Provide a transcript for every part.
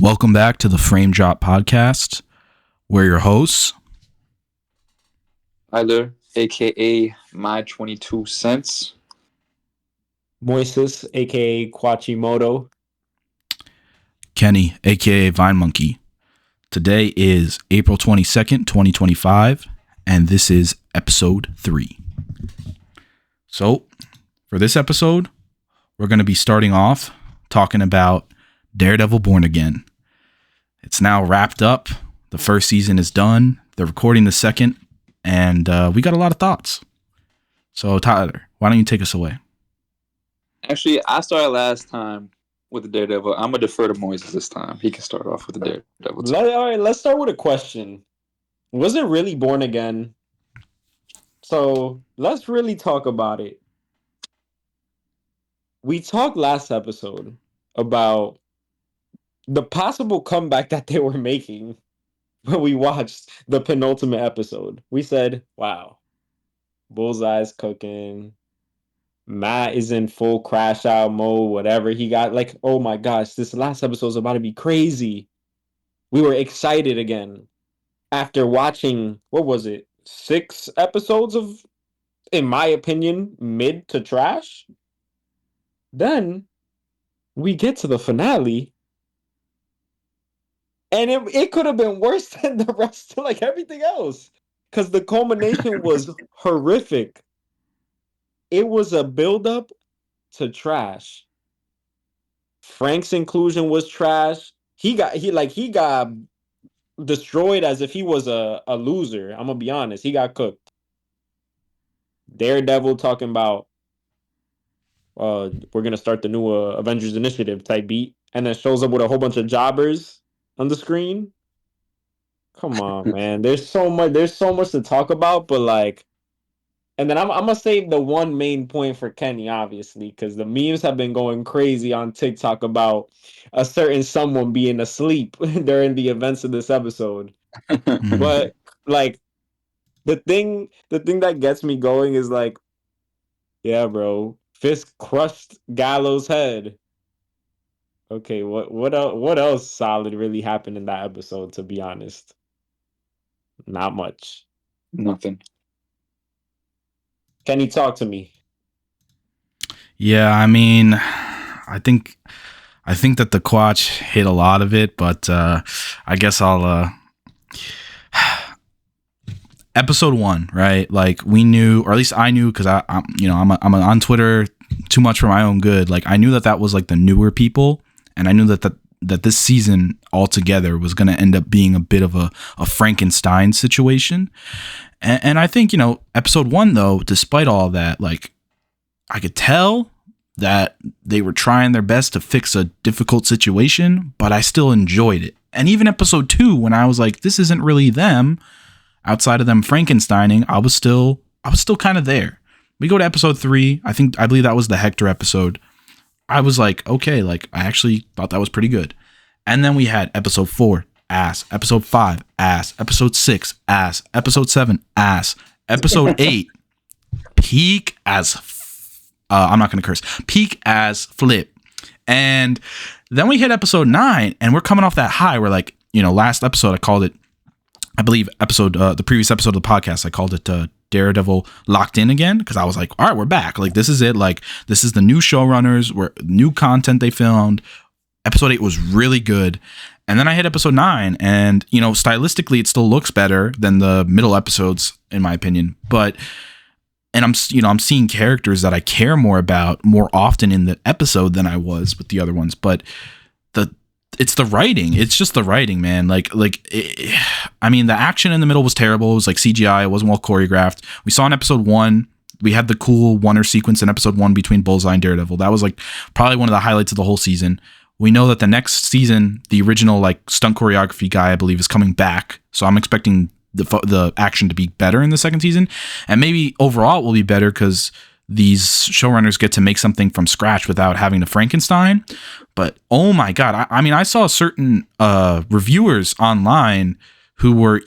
Welcome back to the Frame Drop Podcast. We're your hosts. Tyler, aka My 22 Cents. Moises, aka Quachimoto. Kenny, aka Vine Monkey. Today is April 22nd, 2025, and this is episode 3. So, for this episode, we're going to be starting off talking about Daredevil Born Again. It's now wrapped up. The first season is done. They're recording the second, and we got a lot of thoughts. So, Tyler, why don't you take us away? Actually, I started last time with the Daredevil. I'm going to defer to Moises this time. He can start off with the Daredevil. All right, let's start with a question. Was it really born again? So let's really talk about it. We talked last episode about the possible comeback that they were making when we watched the penultimate episode. We said, wow, Bullseye's cooking. Matt is in full crash out mode, whatever he got. Like, oh my gosh, this last episode is about to be crazy. We were excited again after watching, what was it, 6 episodes of, in my opinion, mid to trash. Then we get to the finale, and it could have been worse than the rest, like everything else, because the culmination was horrific. It was a build-up to trash. Frank's inclusion was trash. He got destroyed as if he was a loser. I'm gonna be honest. He got cooked. Daredevil talking about we're gonna start the new Avengers Initiative type beat, and then shows up with a whole bunch of jobbers on the screen. Come on, man. There's so much to talk about, but like, and then I'm gonna save the one main point for Kenny, obviously, because the memes have been going crazy on TikTok about a certain someone being asleep during the events of this episode. But like, the thing that gets me going is like, yeah, bro, Fisk crushed Gallows' head. Okay, what else solid really happened in that episode? To be honest, not much. Nothing. Can you talk to me? Yeah, I mean, I think that the Quatch hit a lot of it, but I guess I'll episode 1, right? Like, we knew, or at least I knew, because I'm on Twitter too much for my own good. Like, I knew that was like the newer people, and I knew that this season altogether was going to end up being a bit of a Frankenstein situation. And I think, episode 1, though, despite all that, like, I could tell that they were trying their best to fix a difficult situation, but I still enjoyed it. And even episode 2, when I was like, this isn't really them, outside of them Frankensteining, I was still kind of there. We go to episode 3. I believe that was the Hector episode. I was like, okay, like, I actually thought that was pretty good. And then we had episode 4, ass. Episode 5, ass. Episode 6, ass. Episode 7, ass. Episode 8, peak as I'm not going to curse. Peak as flip. And then we hit episode 9, and we're coming off that high. We're like, last episode I called it, I believe the previous episode of the podcast, I called it Daredevil Locked In Again, because I was like, all right, we're back. Like, this is it. Like, this is the new showrunners, new content they filmed. Episode 8 was really good. And then I hit episode 9, and, stylistically, it still looks better than the middle episodes, in my opinion. And I'm seeing characters that I care more about more often in the episode than I was with the other ones. But it's the writing. It's just the writing, man. The action in the middle was terrible. It was like CGI. It wasn't well choreographed. We saw in episode 1, we had the cool Wonder sequence in episode 1 between Bullseye and Daredevil. That was like probably one of the highlights of the whole season. We know that the next season, the original like stunt choreography guy, I believe, is coming back. So I'm expecting the action to be better in the second season, and maybe overall it will be better because these showrunners get to make something from scratch without having to Frankenstein. But oh my god, I saw certain reviewers online who were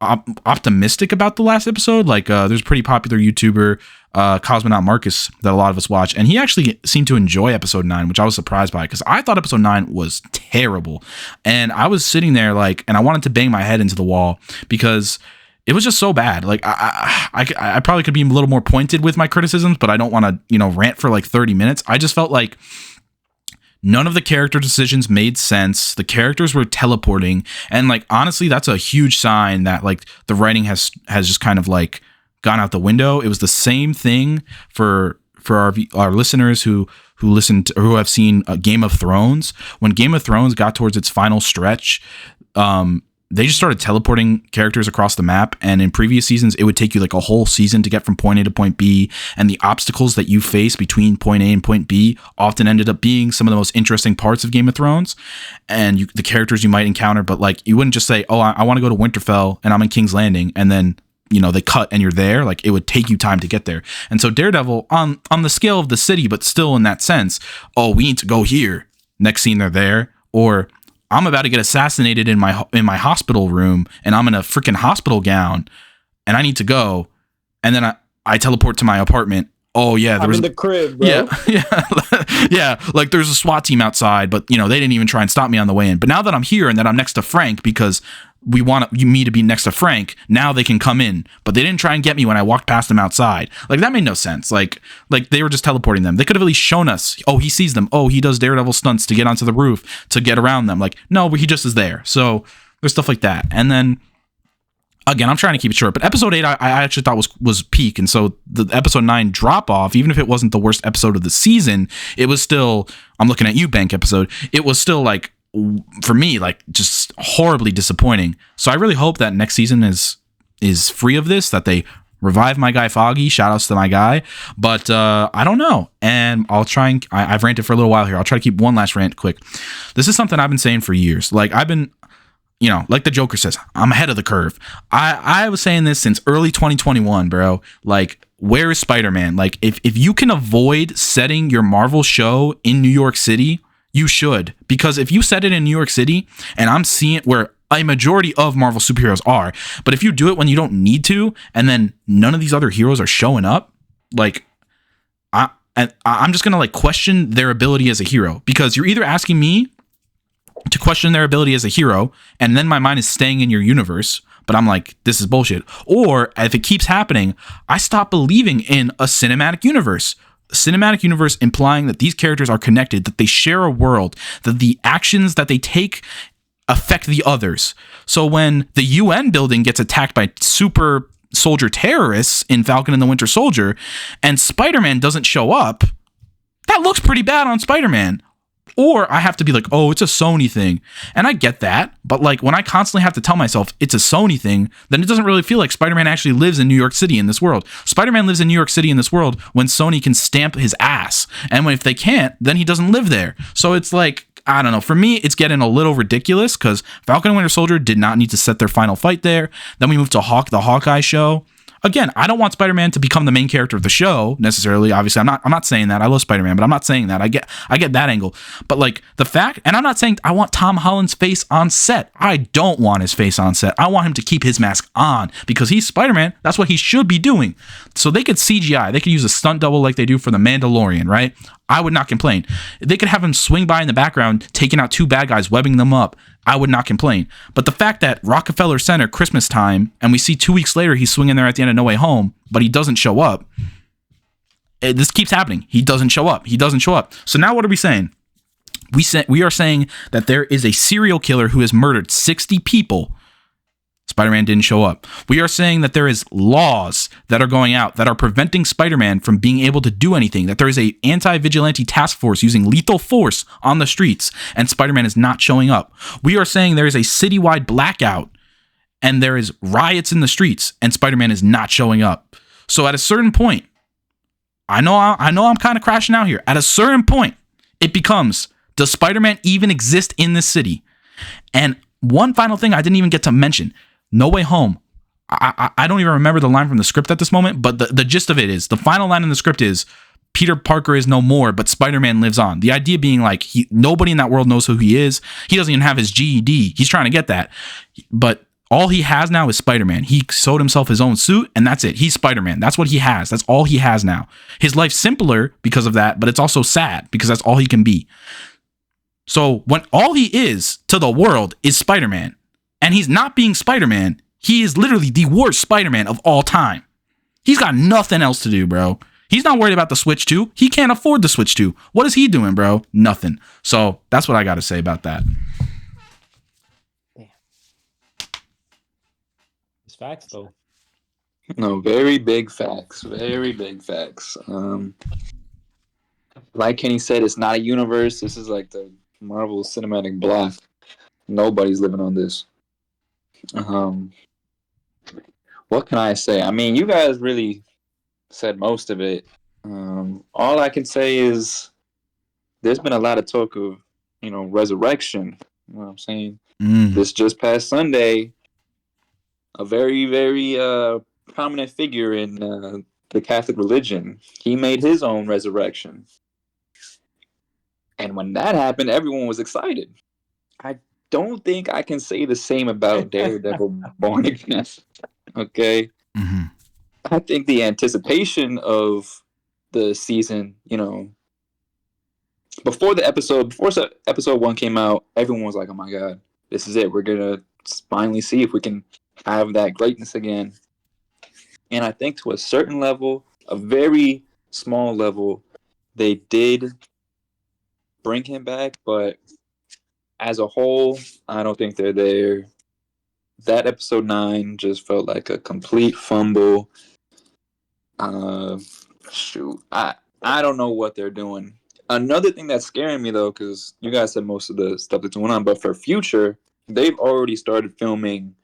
optimistic about the last episode. Like there's a pretty popular YouTuber, Cosmonaut Marcus that a lot of us watch, and he actually seemed to enjoy episode 9, which I was surprised by because I thought episode 9 was terrible, and I was sitting there like, and I wanted to bang my head into the wall because it was just so bad. Like I probably could be a little more pointed with my criticisms, but I don't want to rant for like 30 minutes. I just felt like none of the character decisions made sense. The characters were teleporting, and like honestly, that's a huge sign that like the writing has just kind of like gone out the window. It was the same thing for our listeners who listened to, or who have seen Game of Thrones. When Game of Thrones got towards its final stretch, they just started teleporting characters across the map, and in previous seasons it would take you like a whole season to get from point A to point B, and the obstacles that you face between point A and point B often ended up being some of the most interesting parts of Game of Thrones, and the characters you might encounter. But like, you wouldn't just say, oh, I want to go to Winterfell and I'm in King's Landing, and then they cut and you're there. Like, it would take you time to get there. And so Daredevil, on the scale of the city, but still in that sense, oh, we need to go here, next scene they're there, or I'm about to get assassinated in my hospital room, and I'm in a freaking hospital gown, and I need to go, and then I teleport to my apartment. Oh yeah, I'm in the crib, bro. Yeah. Like, there's a SWAT team outside, but they didn't even try and stop me on the way in. But now that I'm here and that I'm next to Frank, because we want me to be next to Frank, now they can come in. But they didn't try and get me when I walked past them outside. Like, that made no sense. Like they were just teleporting them. They could have at least shown us, oh, he sees them. Oh, he does Daredevil stunts to get onto the roof to get around them. Like, no, he just is there. So there's stuff like that. And then, again, I'm trying to keep it short, but episode 8 I actually thought was peak, and so the episode 9 drop off, even if it wasn't the worst episode of the season, it was still, I'm looking at you, Bank episode, it was still like, for me, like, just horribly disappointing. So I really hope that next season is free of this, that they revive my guy Foggy. Shout outs to my guy, but I don't know, and I'll try and I've ranted for a little while here. I'll try to keep one last rant quick. This is something I've been saying for years. Like, I've been, like the Joker says, I'm ahead of the curve. I was saying this since early 2021, bro. Like, where is Spider-Man? Like, if you can avoid setting your Marvel show in New York City, you should. Because if you set it in New York City, and I'm seeing it where a majority of Marvel superheroes are, but if you do it when you don't need to, and then none of these other heroes are showing up, like, I'm just gonna like question their ability as a hero. Because you're either asking me to question their ability as a hero, and then my mind is staying in your universe, but I'm like, this is bullshit. Or if it keeps happening, I stop believing in a cinematic universe. A cinematic universe implying that these characters are connected, that they share a world, that the actions that they take affect the others. So when the UN building gets attacked by super soldier terrorists in Falcon and the Winter Soldier, and Spider-Man doesn't show up, that looks pretty bad on Spider-Man. Or I have to be like, oh, it's a Sony thing. And I get that. But like, when I constantly have to tell myself it's a Sony thing, then it doesn't really feel like Spider-Man actually lives in New York City in this world. Spider-Man lives in New York City in this world when Sony can stamp his ass. And if they can't, then he doesn't live there. So it's like, I don't know. For me, it's getting a little ridiculous because Falcon and Winter Soldier did not need to set their final fight there. Then we moved to the Hawkeye show. Again, I don't want Spider-Man to become the main character of the show necessarily. Obviously, I'm not saying that. I love Spider-Man, but I'm not saying that. I get that angle. But like, the fact, and I'm not saying I want Tom Holland's face on set. I don't want his face on set. I want him to keep his mask on because he's Spider-Man. That's what he should be doing. So they could CGI. They could use a stunt double like they do for the Mandalorian, right? I would not complain. They could have him swing by in the background, taking out two bad guys, webbing them up. I would not complain. But the fact that Rockefeller Center, Christmas time, and we see 2 weeks later he's swinging there at the end of No Way Home, but he doesn't show up. This keeps happening. He doesn't show up. So now what are we saying? We are saying that there is a serial killer who has murdered 60 people. Spider-Man didn't show up. We are saying that there is laws that are going out that are preventing Spider-Man from being able to do anything, that there is a anti-vigilante task force using lethal force on the streets, and Spider-Man is not showing up. We are saying there is a citywide blackout and there is riots in the streets, and Spider-Man is not showing up. So at a certain point, I know I'm kind of crashing out here. At a certain point, it becomes, does Spider-Man even exist in this city? And one final thing I didn't even get to mention. No Way Home. I don't even remember the line from the script at this moment, but the gist of it is, the final line in the script is, Peter Parker is no more, but Spider-Man lives on. The idea being like, nobody in that world knows who he is. He doesn't even have his GED. He's trying to get that. But All he has now is Spider-Man. He sewed himself his own suit, and that's it. He's Spider-Man. That's what he has. That's all he has now. His life's simpler because of that, but it's also sad because that's all he can be. So when all he is to the world is Spider-Man, and he's not being Spider-Man, he is literally the worst Spider-Man of all time. He's got nothing else to do, bro. He's not worried about the Switch 2. He can't afford the Switch 2. What is he doing, bro? Nothing. So that's what I got to say about that. It's facts, though. No, very big facts. Very big facts. Like Kenny said, it's not a universe. This is like the Marvel Cinematic Block. Nobody's living on this. What can I say? I mean, you guys really said most of it. All I can say is there's been a lot of talk of, resurrection. You know what I'm saying? This just past Sunday, a very, very prominent figure in the Catholic religion, he made his own resurrection. And when that happened, everyone was excited. I don't think I can say the same about Daredevil Born Again. Okay? Mm-hmm. I think the anticipation of the season, before episode 1 came out, everyone was like, oh my God, this is it. We're going to finally see if we can have that greatness again. And I think to a certain level, a very small level, they did bring him back, but as a whole, I don't think they're there. That episode 9 just felt like a complete fumble. Shoot, I don't know what they're doing. Another thing that's scaring me though, because you guys said most of the stuff that's going on, but for future, they've already started filming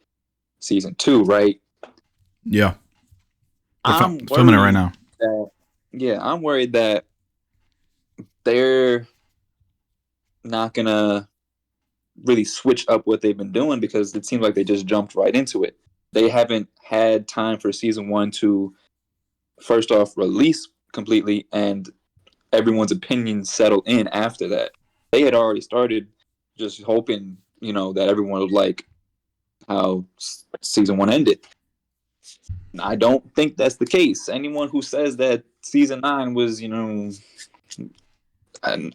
season 2, right? Yeah, I'm filming it right now. I'm worried that they're not gonna really switch up what they've been doing because it seems like they just jumped right into it. They haven't had time for season 1 to first off release completely and everyone's opinions settle in after that. They had already started just hoping, that everyone would like how season 1 ended. I don't think that's the case. Anyone who says that season 9 was, a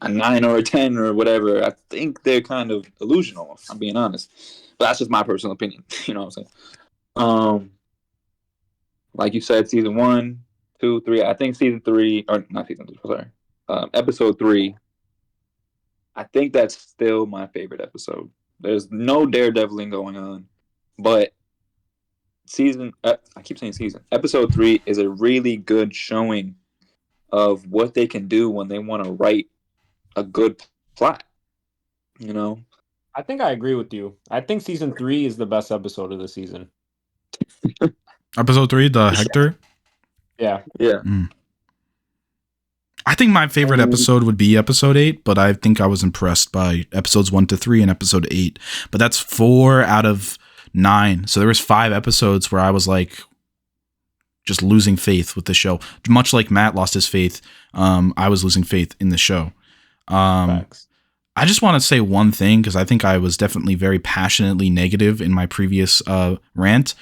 9 or a 10 or whatever, I think they're kind of delusional. I'm being honest, but that's just my personal opinion. You know what I'm saying? Like you said, season 1, 2, 3. I think season 3, or not season 3. Sorry, episode 3. I think that's still my favorite episode. There's no daredeviling going on, but I keep saying season. Episode 3 is a really good showing of what they can do when they want to write a good plot. I think I agree with you. I think season 3 is the best episode of the season. Episode 3, the Hector. Yeah. I think my favorite episode would be episode 8, but I think I was impressed by episodes 1 to 3 and episode 8. But that's 4 out of 9. So there was 5 episodes where I was like just losing faith with the show. Much like Matt lost his faith, I was losing faith in the show. Facts. I just want to say one thing because I think I was definitely very passionately negative in my previous rant.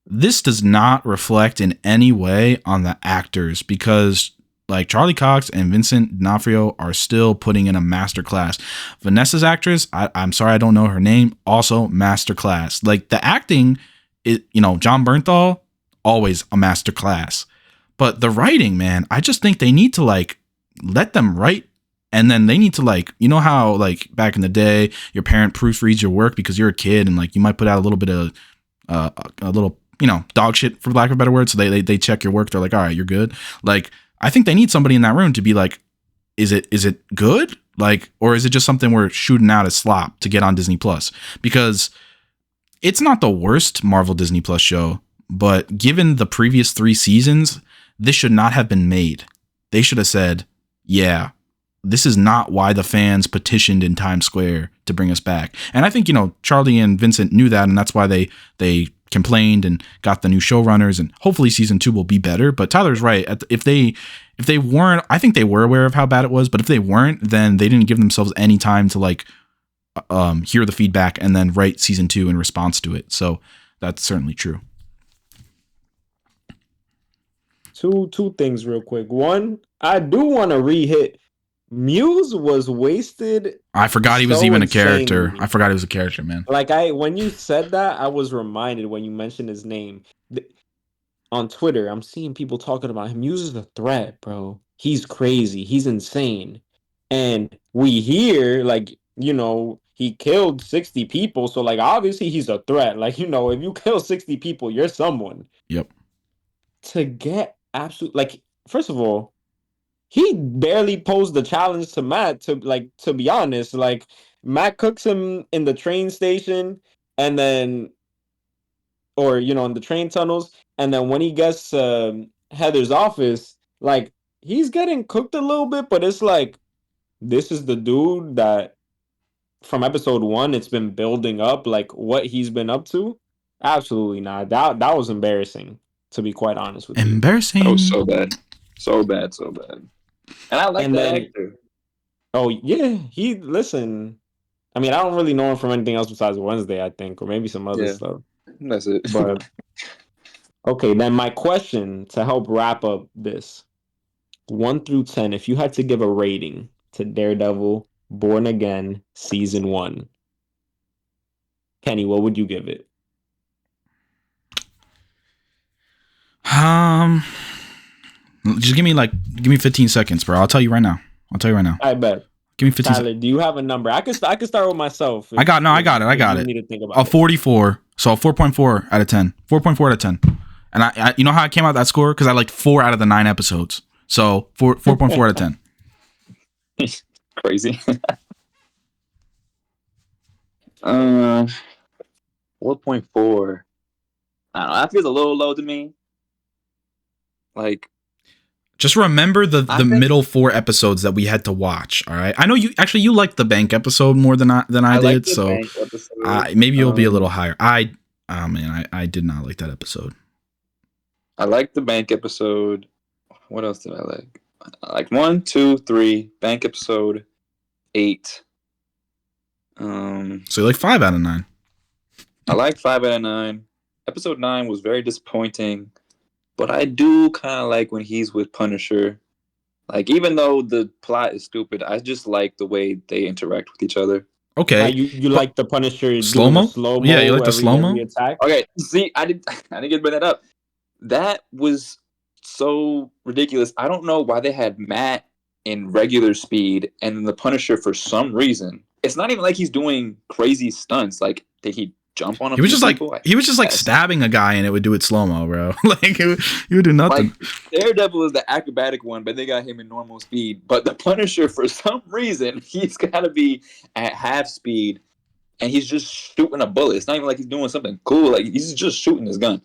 This does not reflect in any way on the actors because like Charlie Cox and Vincent D'Onofrio are still putting in a masterclass. Vanessa's actress, I'm sorry I don't know her name, also masterclass. Like the acting, John Bernthal, always a masterclass. But the writing, man, I just think they need to like let them write. And then they need to like, how like back in the day, your parent proofreads your work because you're a kid and like you might put out a little bit of a little, dog shit for lack of a better word. So they check your work. They're like, all right, you're good. Like, I think they need somebody in that room to be like, is it good? Like, or is it just something we're shooting out as slop to get on Disney Plus? Because it's not the worst Marvel Disney Plus show, but given the previous 3 seasons, this should not have been made. They should have said, yeah, this is not why the fans petitioned in Times Square to bring us back. And I think, Charlie and Vincent knew that, and that's why they complained and got the new showrunners, and hopefully season 2 will be better. But Tyler's right. If they weren't, I think they were aware of how bad it was, but if they weren't, then they didn't give themselves any time to like hear the feedback and then write season 2 in response to it. So that's certainly true. Two things real quick. One, I do want to re-hit. Muse was wasted. I forgot he was so even a insanely. character. I forgot he was a character, man. Like when you said that, I was reminded when you mentioned his name. On Twitter, I'm seeing people talking about him. Muse is a threat, bro. He's crazy. He's insane. And we hear, like, he killed 60 people. So, like, obviously he's a threat. Like, if you kill 60 people, you're someone. Yep. To get like, first of all, he barely posed the challenge to Matt, to be honest. Like, Matt cooks him in the train station and then, or, in the train tunnels. And then when he gets Heather's office, like, he's getting cooked a little bit, but it's like, this is the dude that from episode 1, it's been building up, like, what he's been up to. Absolutely not. That was embarrassing, to be quite honest with you. Embarrassing. That was so bad. So bad. And I like that actor. Oh, yeah. Listen, I mean, I don't really know him from anything else besides Wednesday, I think, or maybe some other stuff. That's it. But, okay, then my question to help wrap up this, 1 through 10, if you had to give a rating to Daredevil Born Again Season 1, Kenny, what would you give it? Just give me 15 seconds, bro. I'll tell you right now. I bet. Give me 15 Tyler, do you have a number? I could start with myself. I got it. You need to think about a 44. So a 4.4 out of 10. 4.4 out of 10. And I you know how I came out that score? Because I liked 4 out of the 9 episodes. So 4.4 out of 10. Crazy. 4.4. I don't know. That feels a little low to me. Like, just remember the middle 4 episodes that we had to watch. All right. I know you liked the bank episode more than I did. So maybe you'll be a little higher. I did not like that episode. I liked the bank episode. What else did I like? I like 1, 2, 3, bank episode, 8. So you like 5 out of 9. I like 5 out of 9. Episode 9 was very disappointing, but I do kind of like when he's with Punisher. Like, even though the plot is stupid, I just like the way they interact with each other. Okay. You like the Punisher slow-mo? Yeah, you like the slow-mo? Okay, see, I didn't get to bring that up. That was so ridiculous. I don't know why they had Matt in regular speed and then the Punisher for some reason. It's not even like he's doing crazy stunts. Like, did he jump on him? He was just like stabbing a guy and it would do it slow-mo, bro. Like, he would do nothing. Like, Daredevil is the acrobatic one, but they got him in normal speed. But the Punisher, for some reason, he's got to be at half speed and he's just shooting a bullet. It's not even like he's doing something cool. Like, he's just shooting his gun.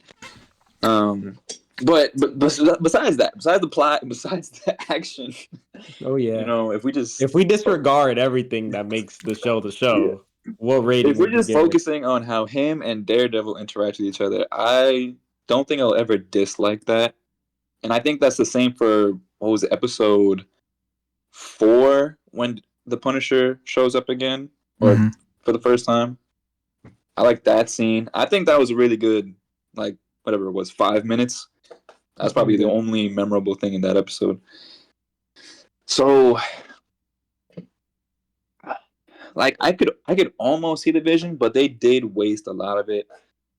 But besides that, besides the plot, besides the action, oh yeah, if we disregard everything that makes the show, what rating? If we're just focusing on how him and Daredevil interact with each other, I don't think I'll ever dislike that. And I think that's the same for what was it, episode 4 when the Punisher shows up again, or for the first time. I like that scene. I think that was a really good, like, whatever it was, 5 minutes. That's probably the only memorable thing in that episode. So, like, I could almost see the vision, but they did waste a lot of it.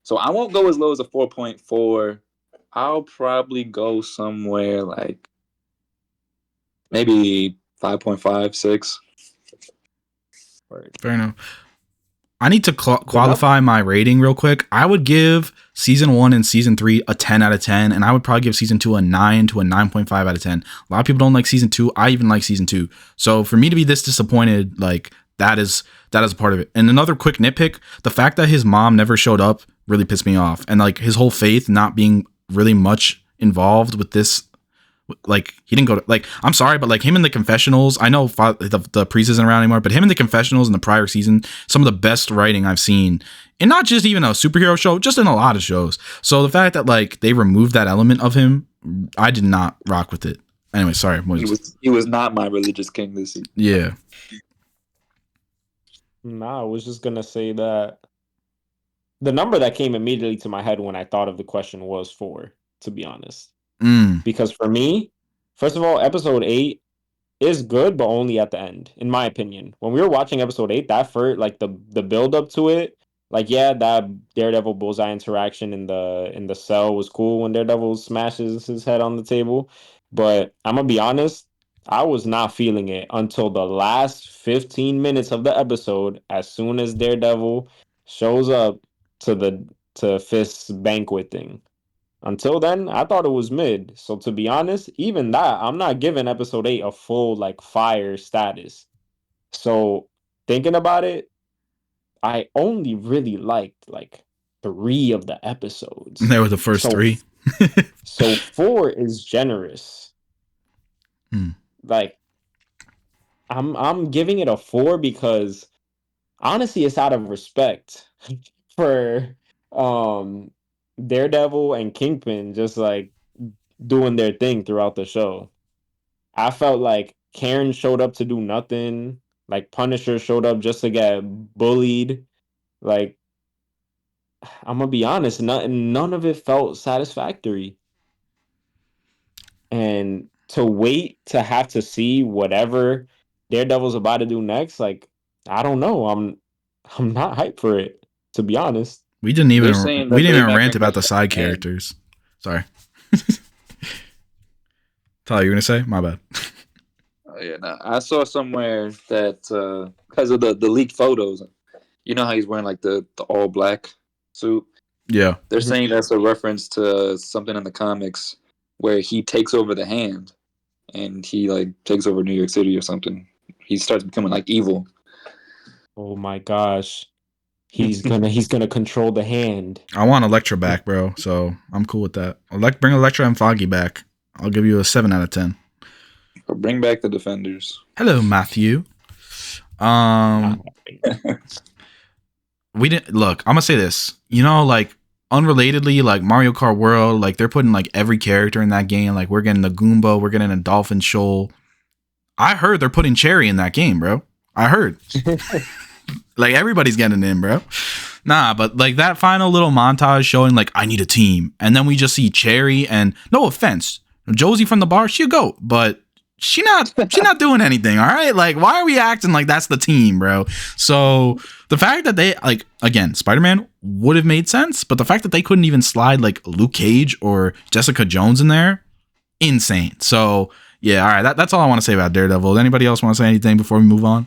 So I won't go as low as a 4.4. I'll probably go somewhere like maybe 5.5, 6. Fair enough. I need to qualify my rating real quick. I would give season 1 and season 3 a 10 out of 10, and I would probably give season 2 a 9 to a 9.5 out of 10. A lot of people don't like season 2. I even like season 2. So for me to be this disappointed, like, that is a part of it. And another quick nitpick, the fact that his mom never showed up really pissed me off. And like his whole faith not being really much involved with this. Like, he didn't go to, like, I'm sorry, but like him in the confessionals, I know the priest isn't around anymore, but him in the confessionals in the prior season, some of the best writing I've seen, and not just even a superhero show, just in a lot of shows. So the fact that like they removed that element of him, I did not rock with it. Anyway, sorry. He was not my religious king this season. Yeah. Nah, I was just gonna say that the number that came immediately to my head when I thought of the question was 4, to be honest. Mm. Because for me, first of all, episode 8 is good, but only at the end, in my opinion. When we were watching episode 8, that first like the build up to it, like yeah, that Daredevil Bullseye interaction in the cell was cool when Daredevil smashes his head on the table. But I'm gonna be honest, I was not feeling it until the last 15 minutes of the episode, as soon as Daredevil shows up to the to Fist's banquet thing. Until then, I thought it was mid. So to be honest, even that, I'm not giving episode 8 a full like fire status. So thinking about it, I only really liked like 3 of the episodes. They were the first So 3. so 4 is generous. Mm. Like I'm giving it a 4 because honestly it's out of respect for um Daredevil and Kingpin just like doing their thing throughout the show. I felt like Karen showed up to do nothing. Like Punisher showed up just to get bullied. Like I'm gonna be honest, none of it felt satisfactory. And to wait to have to see whatever Daredevil's about to do next, like I don't know. I'm not hyped for it, to be honest. We didn't They're even saying we that didn't they even might rant bring about back the side and characters. Sorry. Tyler, you gonna say? My bad. yeah, nah, I saw somewhere that because of the leaked photos, you know how he's wearing like the all black suit. Yeah. They're Mhm. saying that's a reference to something in the comics where he takes over the hand and he like takes over New York City or something. He starts becoming like evil. Oh my gosh. He's gonna control the hand. I want Elektra back, bro. So I'm cool with that. Bring Elektra and Foggy back. I'll give you a 7 out of 10. Or bring back the Defenders. Hello, Matthew. Not Um, we didn't look. I'm gonna say this. You know, like unrelatedly, like Mario Kart World, like they're putting like every character in that game. Like we're getting the Goomba, we're getting a Dolphin Shoal. I heard they're putting Cherry in that game, bro. I heard. Like everybody's getting in, bro. Nah, but like that final little montage showing like I need a team, and then we just see Cherry and no offense, Josie from the bar, she a goat, but she not doing anything. All right, like why are we acting like that's the team, bro? So the fact that they like again, Spider-Man would have made sense, but the fact that they couldn't even slide like Luke Cage or Jessica Jones in there, insane. So yeah, all right, that's all I want to say about Daredevil. Anybody else want to say anything before we move on?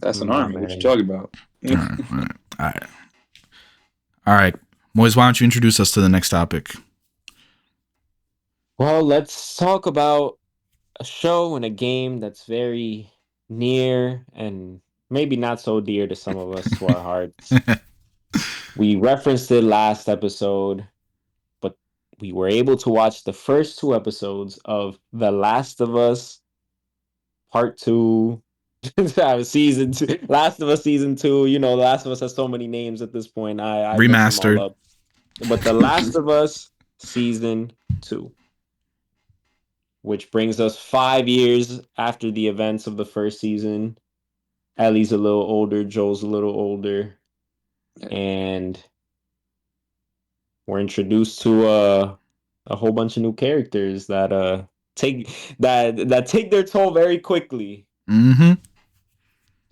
That's an Nah, army. What you man. talking about? All right, all right, all right. All right, Moise, why don't you introduce us to the next topic? Well, let's talk about a show and a game that's very near and maybe not so dear to some of us to our hearts. We referenced it last episode, but we were able to watch the first 2 episodes of The Last of Us Part 2. Season 2, Last of Us season 2. You know, The Last of Us has so many names at this point. I mix them all Remastered. up. But The Last of Us season 2, which brings us 5 years after the events of the first season. Ellie's a little older, Joel's a little older, and we're introduced to a whole bunch of new characters that take that take their toll very quickly. Mm-hmm.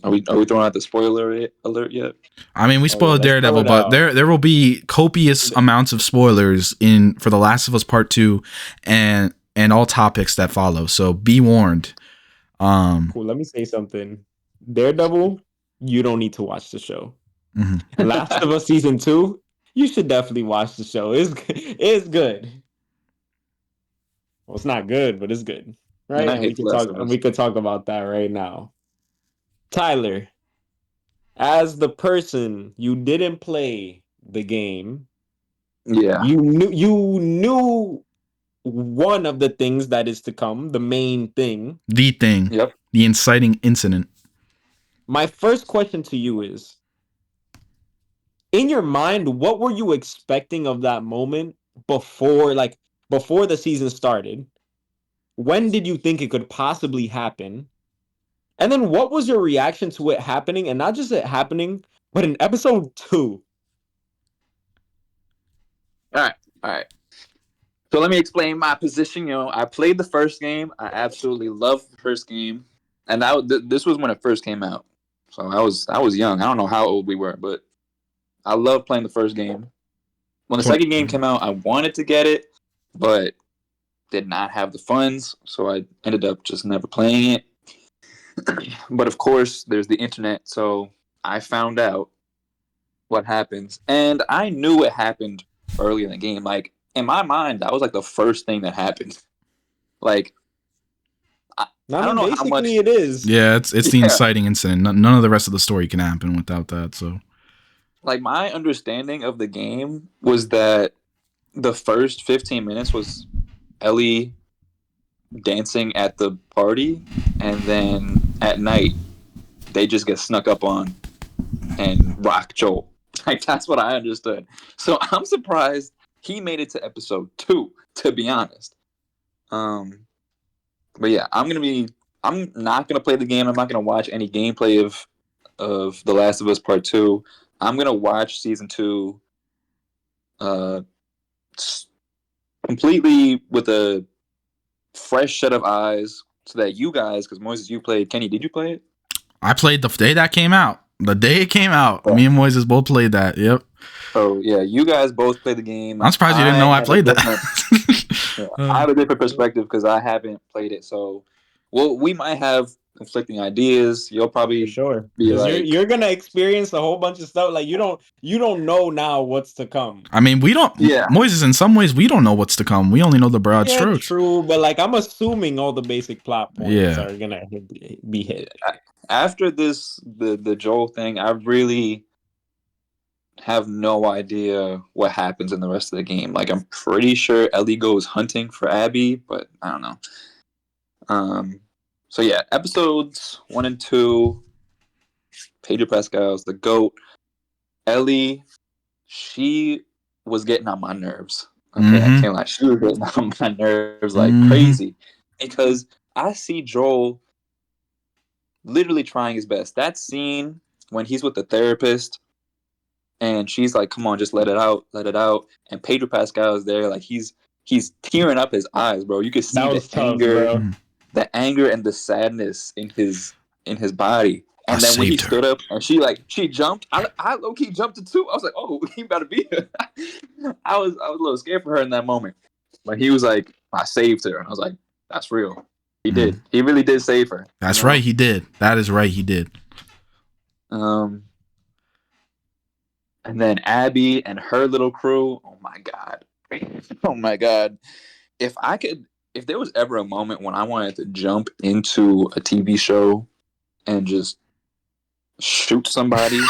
Are we throwing out the alert yet? I mean, we Oh yeah, spoiled let's throw Daredevil, it but out. there will be copious amounts of spoilers in for The Last of Us Part 2 and all topics that follow. So be warned. Cool. Let me say something. Daredevil, you don't need to watch the show. Mhm. Last of Us season 2, you should definitely watch the show. It's good. Well, it's not good, but it's good, Man, right? I And we hate The can Last talk of and Us. we could talk about that right now. Tyler, as the person you didn't play the game, Yeah. you knew one of the things that is to come, the main thing. The thing, Yep. the inciting incident. My first question to you is, in your mind, what were you expecting of that moment before before the season started? When did you think it could possibly happen? And then what was your reaction to it happening? And not just it happening, but in episode 2. All right. So let me explain my position. I played the first game. I absolutely loved the first game, and this was when it first came out. So I was young. I don't know how old we were, but I loved playing the first game. When the second game came out, I wanted to get it, but did not have the funds, so I ended up just never playing it. But of course, there's the internet, so I found out what happens, and I knew it happened early in the game. Like in my mind, that was like the first thing that happened. Like I don't know how much. Basically it is. Yeah, it's the inciting incident. None of the rest of the story can happen without that. So, like my understanding of the game was that the first 15 minutes was Ellie dancing at the party, and then at night they just get snuck up on and rock Joel. Like that's what I understood. So I'm surprised he made it to episode 2, to be honest. But yeah, I'm not gonna play the game. I'm not gonna watch any gameplay of The Last of Us Part 2. I'm gonna watch season 2 uh completely with a fresh set of eyes, so that you guys, because Moises, you played. Kenny, did you play it? I played the day that came out. The day it came out, me and Moises both played that. Yep. So yeah, you guys both played the game. I'm surprised you didn't know I played that. I have a different perspective because I haven't played it. So, well, we might have conflicting ideas. You'll probably For sure, be because like, you're gonna experience a whole bunch of stuff. Like you don't know now what's to come. I mean, we don't. Yeah. Moises, in some ways, we don't know what's to come. We only know the broad strokes. True, but like I'm assuming all the basic plot points Yeah. are gonna be hit. after this, the Joel thing, I really have no idea what happens in the rest of the game. Like, I'm pretty sure Ellie goes hunting for Abby, but I don't know. So yeah, episodes 1 and 2, Pedro Pascal's the GOAT. Ellie, she was getting on my nerves. Okay, I can't lie. She was getting on my nerves like crazy, because I see Joel literally trying his best. That scene when he's with the therapist and she's like, "Come on, just let it out, let it out." And Pedro Pascal is there, like he's tearing up his eyes, bro. You can see the anger and the sadness in his body. And then when he stood up and she jumped, I low key jumped too. I was like, "Oh, he better be here." I was a little scared for her in that moment, but he was like, "I saved her," and I was like, "That's real." He did. He really did save her. That's right. He did. That is right. He did. And then Abby and her little crew. Oh my god. Oh my god. If there was ever a moment when I wanted to jump into a TV show and just shoot somebody,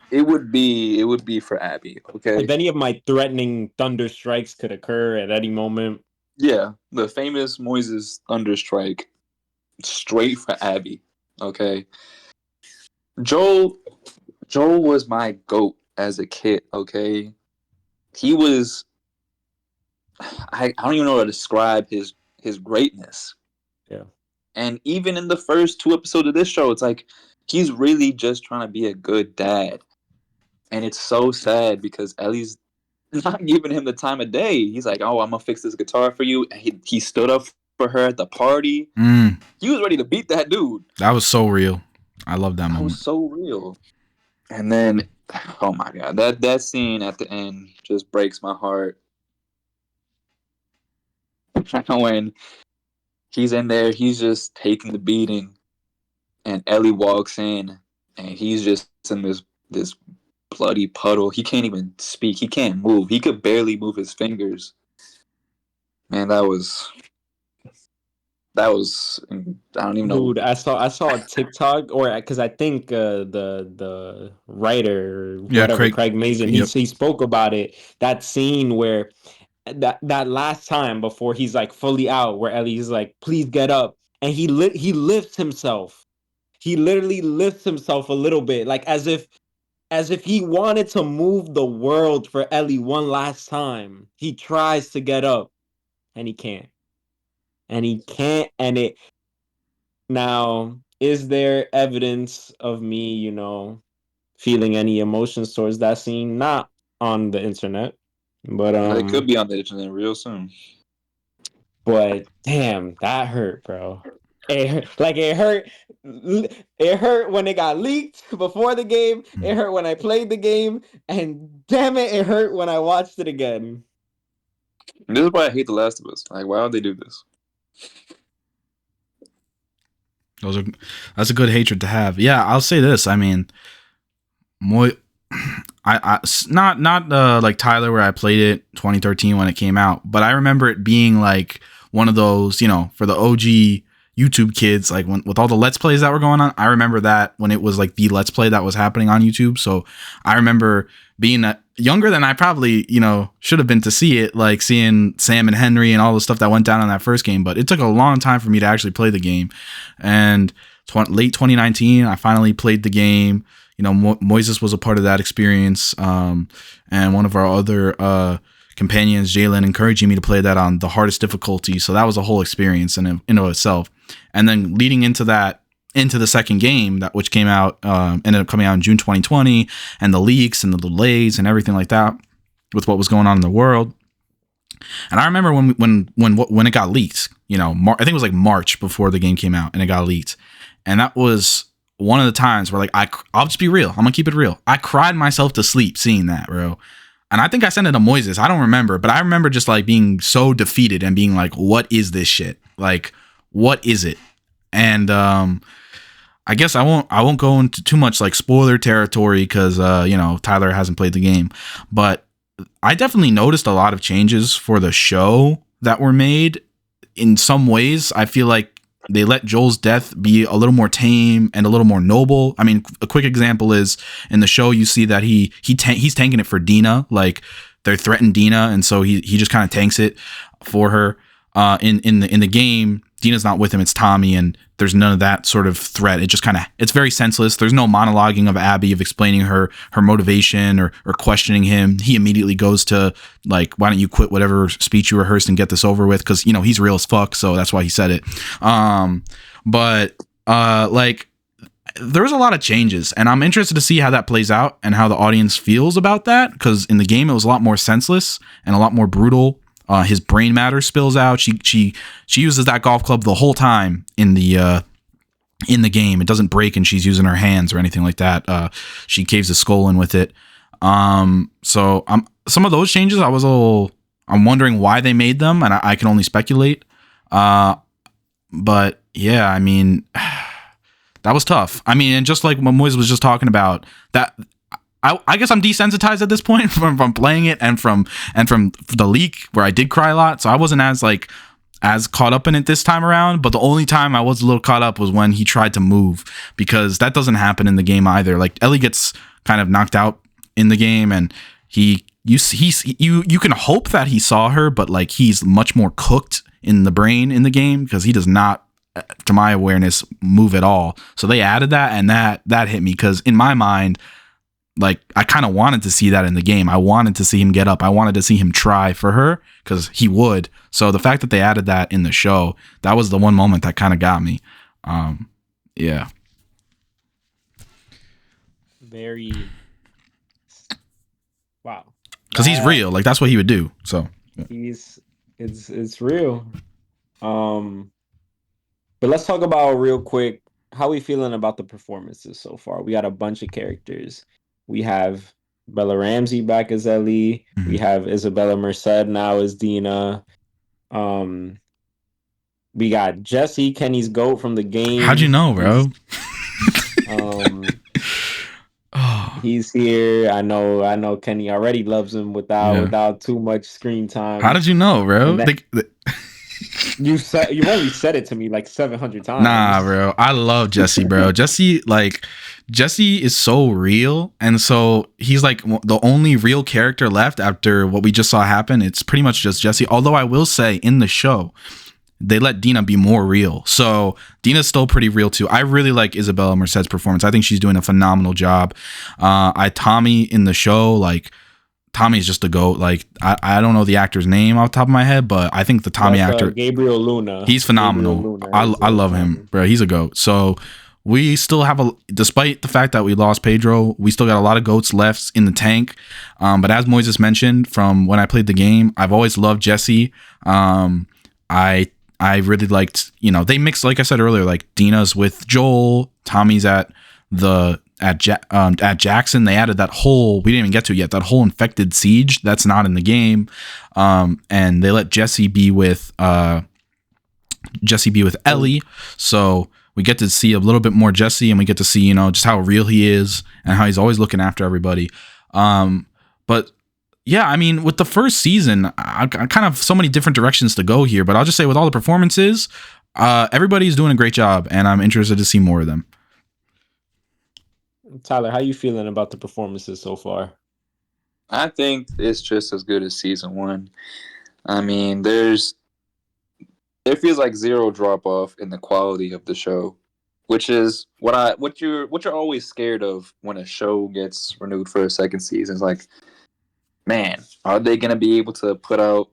it would be for Abby. Okay. If any of my threatening thunder strikes could occur at any moment. Yeah, the famous Moises Thunderstrike, straight for Abby. Okay. Joel was my GOAT as a kid, okay? He was I don't even know how to describe his greatness. Yeah. And even in the first 2 episodes of this show, it's like he's really just trying to be a good dad. And it's so sad because Ellie's not giving him the time of day. He's like, "Oh, I'm gonna fix this guitar for you." And he stood up for her at the party. He was ready to beat that dude. That was so real. I love that moment. That was so real. And then, oh my god, that scene at the end just breaks my heart. When he's in there, he's just taking the beating, and Ellie walks in, and he's just in this bloody puddle. He can't even speak. He can't move. He could barely move his fingers. Man, that was I don't even know. Dude, I saw a TikTok, or because I think the writer, whatever, Craig Mazin, he spoke about it. That scene where that last time before he's like fully out, where Ellie's like, "Please get up," and he lifts himself. He literally lifts himself a little bit, like as if he wanted to move the world for Ellie one last time. He tries to get up, and he can't. and he can't. And it now is there evidence of me, feeling any emotions towards that scene? Not on the internet, but It could be on the internet real soon. But damn, that hurt, bro. It hurt, like it hurt. It hurt when it got leaked before the game. It hurt when I played the game, and damn it hurt when I watched it again. And this is why I hate The Last of Us. Like, why would they do this? That's a good hatred to have. Yeah, I'll say this. I mean, I not like Tyler where I played it 2013 when it came out, but I remember it being like one of those, for the OG YouTube kids, like with all the Let's Plays that were going on. I remember that when it was like the Let's Play that was happening on YouTube. So I remember being younger than I probably, should have been to see it, like seeing Sam and Henry and all the stuff that went down on that first game. But it took a long time for me to actually play the game. And late 2019, I finally played the game. Moises was a part of that experience. And one of our other companions, Jalen, encouraging me to play that on the hardest difficulty. So that was a whole experience in and of itself. And then leading into the second game, which came out, ended up coming out in June 2020, and the leaks and the delays and everything like that with what was going on in the world. And I remember when it got leaked, I think it was like March before the game came out and it got leaked. And that was one of the times where, like, I'll just be real. I'm gonna keep it real. I cried myself to sleep seeing that, bro. And I think I sent it to Moises. I don't remember, but I remember just like being so defeated and being like, what is this shit? Like, what is it? And I guess I won't go into too much like spoiler territory because Tyler hasn't played the game, but I definitely noticed a lot of changes for the show that were made. In some ways, I feel like they let Joel's death be a little more tame and a little more noble. I mean, a quick example is in the show, you see that he's tanking it for Dina. Like, they threatened Dina, and so he just kind of tanks it for her. In the game, Dina's not with him, it's Tommy, and there's none of that sort of threat. It just it's very senseless. There's no monologuing of Abby, of explaining her motivation or questioning him. He immediately goes to, like, why don't you quit whatever speech you rehearsed and get this over with? Because, he's real as fuck, so that's why he said it. Like, there's a lot of changes, and I'm interested to see how that plays out and how the audience feels about that, because in the game, it was a lot more senseless and a lot more brutal. His brain matter spills out. She uses that golf club the whole time in the game. It doesn't break, and she's using her hands or anything like that. She caves the skull in with it. So some of those changes, I'm wondering why they made them, and I can only speculate. But yeah, I mean, that was tough. I mean, and just like what Moise was just talking about, that. I guess I'm desensitized at this point from playing it and from the leak where I did cry a lot. So I wasn't as caught up in it this time around. But the only time I was a little caught up was when he tried to move, because that doesn't happen in the game either. Like, Ellie gets kind of knocked out in the game, and you can hope that he saw her, but like, he's much more cooked in the brain in the game, because he does not, to my awareness, move at all. So they added that, and that hit me, because in my mind, like, I kind of wanted to see that in the game. I wanted to see him get up. I wanted to see him try for her, because he would. So the fact that they added that in the show, that was the one moment that kind of got me. Yeah. Very. Wow. Because he's real. Like, that's what he would do. So yeah. It's real. But let's talk about real quick, how we feeling about the performances so far. We got a bunch of characters. We have Bella Ramsey back as Ellie. Mm-hmm. We have Isabella Merced now as Dina. We got Jesse, Kenny's GOAT from the game. How'd you know, bro? He's here. I know Kenny already loves him without too much screen time. How did you know, bro? You've only said it to me like 700 times. Nah, bro. I love Jesse, bro. Jesse is so real, and so he's like the only real character left after what we just saw happen. It's pretty much just Jesse. Although I will say, in the show, they let Dina be more real, so Dina's still pretty real too. I really like Isabella Merced's performance. I think she's doing a phenomenal job. Tommy in the show, like, Tommy's just a goat. Like I don't know the actor's name off the top of my head, but I think the Tommy That's actor, Gabriel Luna. he's phenomenal. Gabriel Luna I love Tommy. him, bro. He's a goat. So we still have despite the fact that we lost Pedro, we still got a lot of goats left in the tank. But as Moises mentioned, from when I played the game, I've always loved Jesse. I really liked, they mixed, like I said earlier, like Dina's with Joel, Tommy's at Jackson. They added that whole, we didn't even get to it yet, that whole infected siege that's not in the game. And they let Jesse be with Ellie. So we get to see a little bit more Jesse, and we get to see, just how real he is and how he's always looking after everybody. But yeah, I mean, with the first season, I kind of so many different directions to go here, but I'll just say with all the performances, everybody's doing a great job, and I'm interested to see more of them. Tyler, how you feeling about the performances so far? I think it's just as good as season 1. I mean, it feels like zero drop off in the quality of the show, which is what you're always scared of when a show gets renewed for a second season. It's like, man, are they gonna be able to put out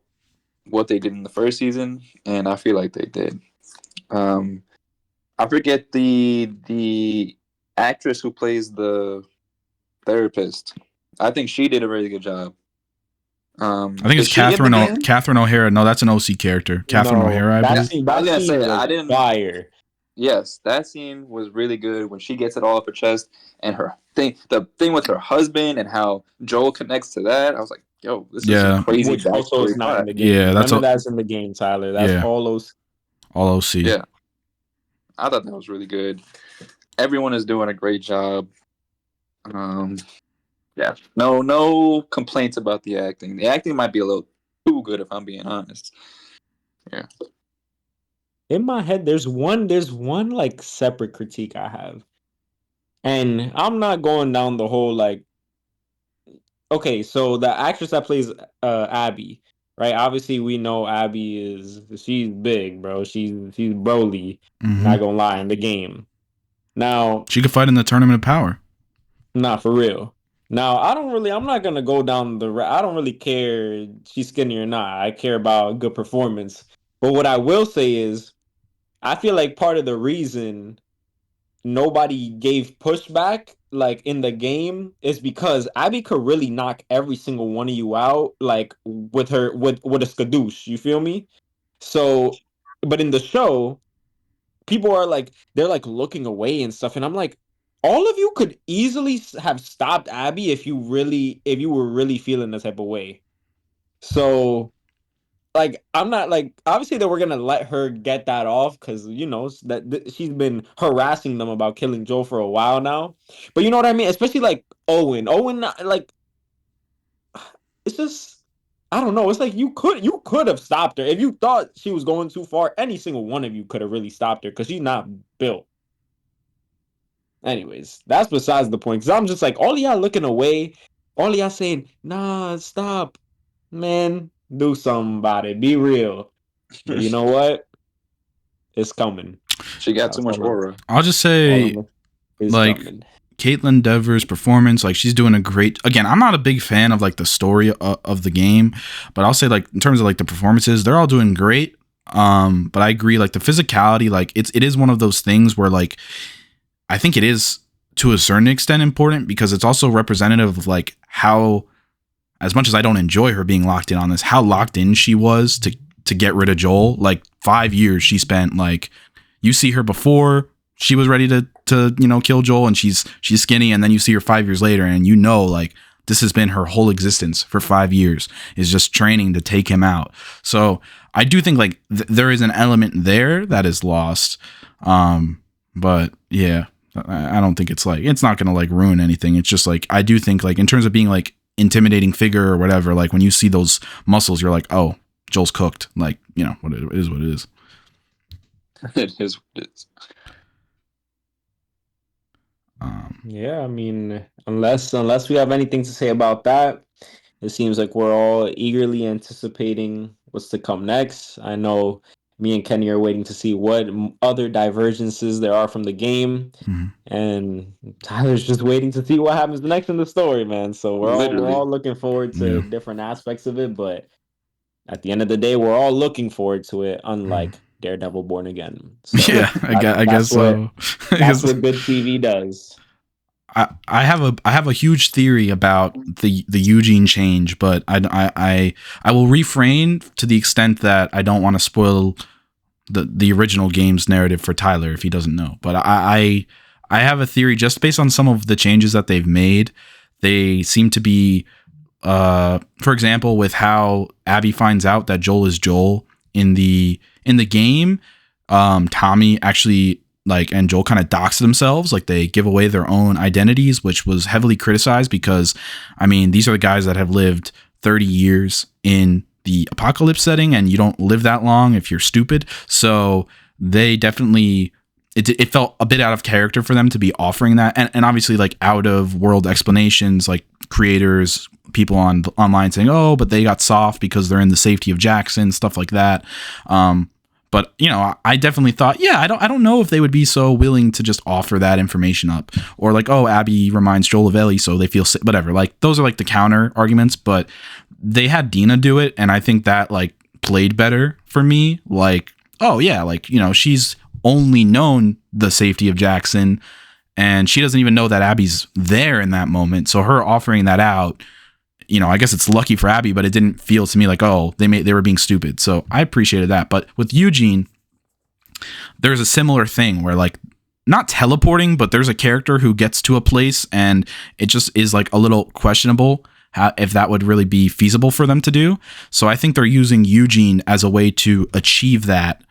what they did in the first season? And I feel like they did. I forget the actress who plays the therapist. I think she did a really good job. I think it's Catherine O'Hara. No, that's an OC character. Catherine O'Hara. I was gonna say I didn't. Fire. Yes, that scene was really good when she gets it all off her chest, and the thing with her husband and how Joel connects to that. I was like, "Yo, this is some crazy." Which also is not in the game. Yeah, that's in the game, Tyler. That's all OC. All OC. Yeah, I thought that was really good. Everyone is doing a great job. Yeah, no complaints about the acting. The acting might be a little too good, if I'm being honest. Yeah. In my head, there's one like separate critique I have, and I'm not going down the whole like. Okay, so the actress that plays Abby, right? Obviously, we know Abby she's big, bro. She's Broly. Mm-hmm. Not gonna lie, in the game. Now she could fight in the Tournament of Power. Not for real. Now, I'm not gonna go down I don't really care she's skinny or not. I care about good performance. But what I will say is, I feel like part of the reason nobody gave pushback like in the game is because Abby could really knock every single one of you out, like with a skadoosh. You feel me? So, but in the show, people are like, they're like looking away and stuff, and I'm like, all of you could easily have stopped Abby if you were really feeling the type of way. So, like, I'm not like, obviously that we're gonna let her get that off because she's been harassing them about killing Joe for a while now. But you know what I mean? Especially like Owen, like, it's just. I don't know. It's like you could have stopped her if you thought she was going too far. Any single one of you could have really stopped her because she's not built. Anyways, that's besides the point. Because I'm just like, all of y'all looking away, all of y'all saying, "Nah, stop, man, do something about it. Be real." But you know what? It's coming. She got too much aura. I'll just say, like, coming. Caitlin Dever's performance, like, she's doing a great. Again, I'm not a big fan of like the story of the game, but I'll say, like, in terms of like the performances, they're all doing great. But I agree, like the physicality, like it is one of those things where, like, I think it is to a certain extent important because it's also representative of like how, as much as I don't enjoy her being locked in on this, how locked in she was to get rid of Joel. Like 5 years she spent, like, you see her before she was ready to kill Joel and she's skinny, and then you see her 5 years later and like this has been her whole existence for 5 years, is just training to take him out. So I do think like there is an element there that is lost. But yeah, I don't think it's not gonna like ruin anything. It's just like, I do think like in terms of being like intimidating figure or whatever, like when you see those muscles, you're like, oh, Joel's cooked. Like, what it is, what it is. It is what it is. Yeah, I mean, unless we have anything to say about that, it seems like we're all eagerly anticipating what's to come next. I know Me and Kenny are waiting to see what other divergences there are from the game. Mhm. And Tyler's just waiting to see what happens next in the story, man. So we're Literally. all looking forward Yeah. to different aspects of it, but at the end of the day, we're all looking forward to it, Mhm. unlike Daredevil Born Again. So Yeah, I guess so. I that's guess what good TV does. I have a huge theory about the Eugene change, but I will refrain to the extent that I don't want to spoil the original game's narrative for Tyler if he doesn't know. But I have a theory just based on some of the changes that they've made. They seem to be, for example, with how Abby finds out that Joel is Joel in the game. Tommy actually like and Joel kind of dox themselves, like they give away their own identities, which was heavily criticized because, I mean, these are the guys that have lived 30 years in the apocalypse setting, and you don't live that long if you're stupid. So they definitely it felt a bit out of character for them to be offering that, and obviously like out of world explanations, like creators, people online saying, oh, but they got soft because they're in the safety of Jackson, stuff like that. But you know, I definitely thought, yeah, I don't know if they would be so willing to just offer that information up, or like, oh, Abby reminds Joel of Ellie, so they feel whatever. Like those are like the counter arguments, but they had Dina do it, and I think that like played better for me. Like, oh yeah, like, you know, she's only known the safety of Jackson, and she doesn't even know that Abby's there in that moment. So her offering that out, you know, I guess it's lucky for Abby, but it didn't feel to me like, oh, they were being stupid. So I appreciated that. But with Eugene, there's a similar thing where like not teleporting, but there's a character who gets to a place and it just is like a little questionable if that would really be feasible for them to do. So I think they're using Eugene as a way to achieve that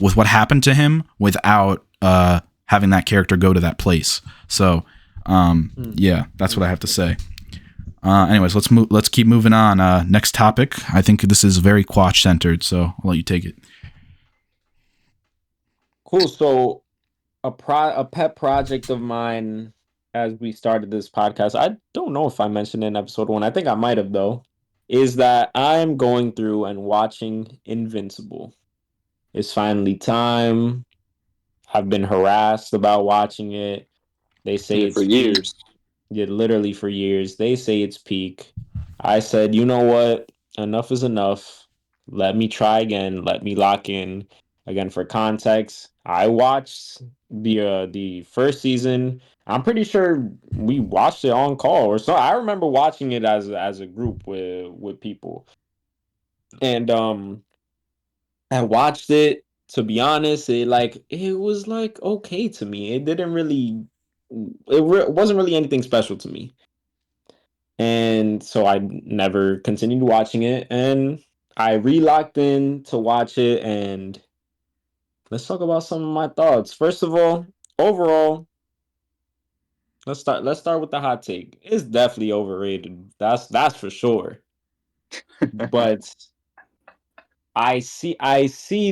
with what happened to him without having that character go to that place. So yeah, that's what I have to say. Anyways, let's keep moving on. Next topic. I think this is very Quatch centered, so I'll let you take it. Cool. So a pet project of mine as we started this podcast, I don't know if I mentioned it in episode 1. I think I might have though, is that I'm going through and watching Invincible. It's finally time. I've been harassed about watching it. They say Yeah, for it's peak. years. Yeah, literally for years. They say it's peak. I said, you know what? Enough is enough. Let me try again. Let me lock in. Again, for context, I watched the first season. I'm pretty sure we watched it on call or so. I remember watching it as a group with people. And I watched it. To be honest, it was like okay to me. It didn't really wasn't really anything special to me. And so I never continued watching it, and I re-locked in to watch it, and let's talk about some of my thoughts. First of all, overall, let's start with the hot take. It's definitely overrated. That's for sure. But I see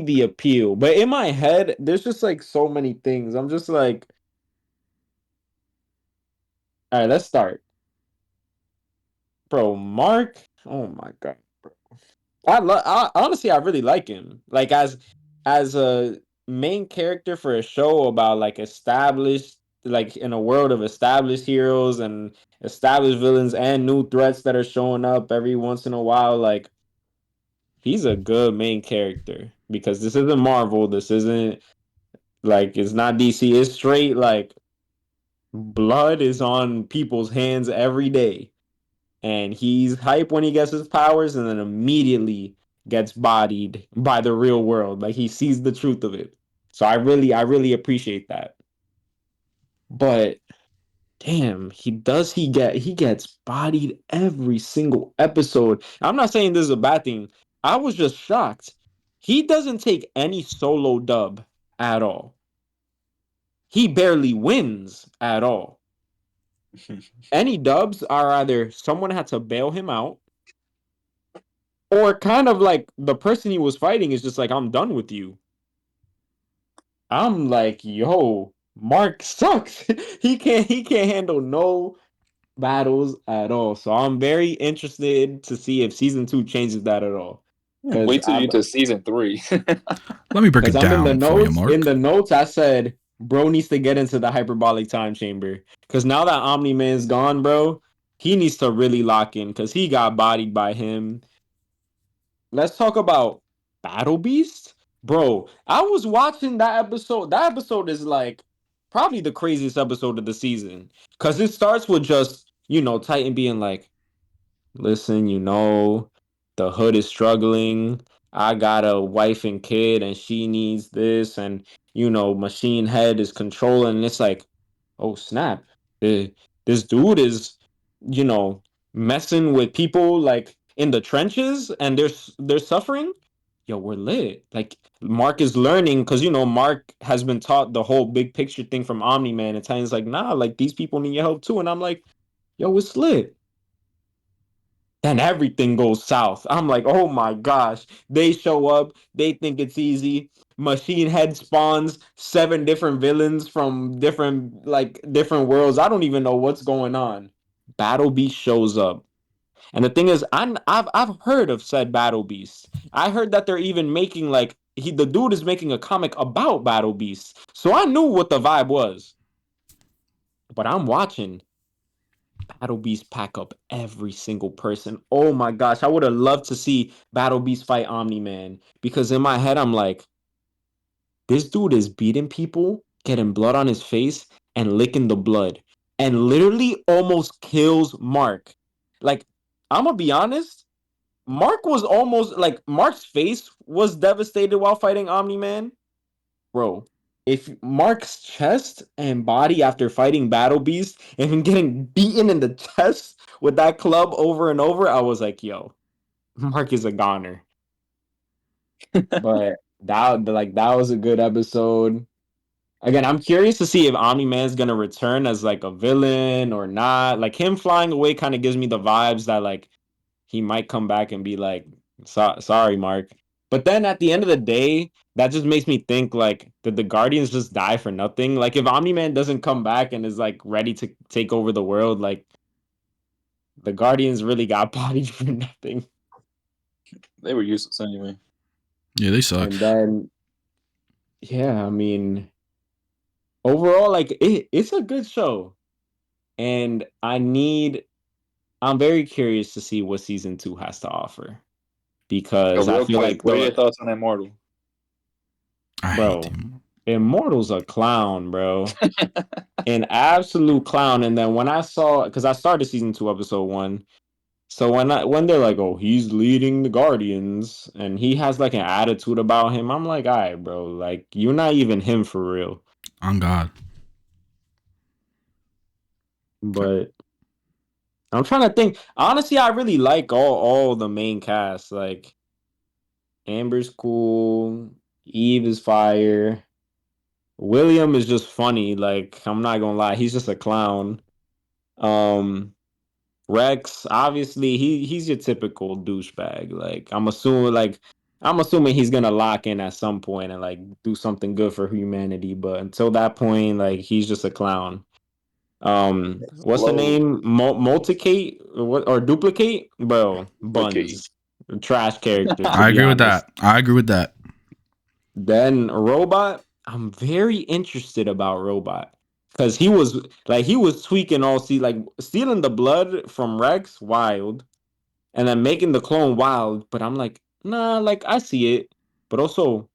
the appeal. But in my head, there's just like so many things. I'm just like, all right, let's start. Bro, Mark, oh my god. I honestly I really like him. Like as a main character for a show about like established like in a world of established heroes and established villains and new threats that are showing up every once in a while, like he's a good main character because this isn't Marvel, this isn't like it's not DC, it's straight like blood is on people's hands every day. And he's hype when he gets his powers and then immediately gets bodied by the real world. Like he sees the truth of it. So I really appreciate that. But damn, he gets bodied every single episode. I'm not saying this is a bad thing. I was just shocked. He doesn't take any solo dub at all. He barely wins at all. Any dubs are either someone had to bail him out or kind of like the person he was fighting is just like, I'm done with you. I'm like, yo, Mark sucks. He can't handle no battles at all. So I'm very interested to see if season 2 changes that at all. because Wait till you get to season 3. Let me break it I'm in the down for you, notes. In Mark. the notes, I said bro needs to get into the hyperbolic time chamber because now that Omni Man's gone, bro, he needs to really lock in because he got bodied by him. Let's talk about Battle Beast, bro. I was watching that episode. That episode is like probably the craziest episode of the season because it starts with just Titan being like, listen, the hood is struggling. I got a wife and kid, and she needs this, and Machine Head is controlling. And it's like, oh snap! This dude is, you know, messing with people like in the trenches, and they're suffering. Yo, we're lit. Like Mark is learning because Mark has been taught the whole big picture thing from Omni Man, and Titan's like, nah, like these people need your help too. And I'm like, yo, it's lit. Then everything goes south. I'm like, oh my gosh. They show up, they think it's easy. Machine Head spawns 7 different villains from different worlds. I don't even know what's going on. Battle Beast shows up. And the thing is, I've heard of said Battle Beast. I heard that they're even making the dude is making a comic about Battle Beast. So I knew what the vibe was. But I'm watching Battle Beast pack up every single person. Oh my gosh, I would have loved to see Battle Beast fight Omni Man because in my head I'm like, this dude is beating people, getting blood on his face, and licking the blood, and literally almost kills Mark. Like, I'm gonna be honest, Mark was almost like Mark's face was devastated while fighting Omni Man. Bro, if Mark's chest and body after fighting Battle Beast and him getting beaten in the chest with that club over and over, I was like, yo, Mark is a goner. But that was a good episode. Again, I'm curious to see if Omni Man's gonna return as like a villain or not. Like him flying away kind of gives me the vibes that like he might come back and be like, sorry, Mark. But then at the end of the day, that just makes me think like, did the Guardians just die for nothing? Like if Omni Man doesn't come back and is like ready to take over the world, like the Guardians really got bodied for nothing. They were useless anyway. Yeah, they suck. And then yeah, I mean overall, like it's a good show. And I'm very curious to see what season 2 has to offer. Yo, Because I real feel quick, like what are your thoughts on Immortal? I hate bro, him. Immortal's a clown, bro. An absolute clown. And then when I saw, because I started season 2, episode 1. So when they're like, oh, he's leading the Guardians, and he has like an attitude about him, I'm like, all right, bro, like you're not even him for real. On God. But I'm trying to think. Honestly, I really like all the main cast. Like Amber's cool, Eve is fire. William is just funny. Like I'm not gonna lie, he's just a clown. Um, Rex, obviously, he's your typical douchebag. Like I'm assuming he's gonna lock in at some point and like do something good for humanity. But until that point, like he's just a clown. What's the Explode. name? Multicate or duplicate? Bro, Duplicate. Buns, trash character to I be agree with honest. that. I agree with that. Then Robot, I'm very interested about Robot because he was tweaking all see like stealing the blood from Rex, wild, and then making the clone wild. But I'm like, nah, like I see it, but also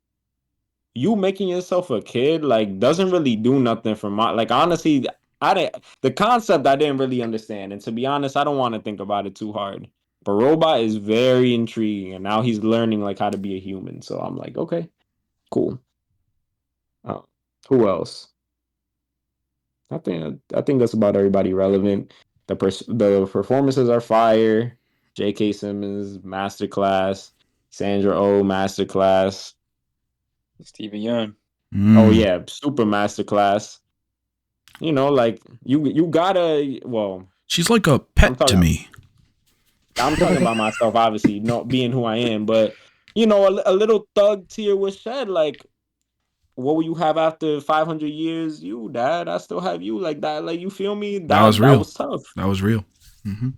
you making yourself a kid like doesn't really do nothing for my like honestly. I didn't the concept I didn't really understand, and to be honest, I don't want to think about it too hard. But Robot is very intriguing, and now he's learning like how to be a human. So I'm like, okay, cool. Uh, who else? I think that's about everybody relevant. The performances are fire. J.K. Simmons masterclass. Sandra Oh masterclass. Stevie Young. Oh Mm. yeah, super masterclass. Like you gotta. Well, She's like a I'm pet to talking. me. I'm talking about myself, obviously, not being who I am, but a little thug tear was shed. Like, what will you have after 500 years? You, dad, I still have you like that. Like, you feel me? That was That real. was tough. That was real. Hmm.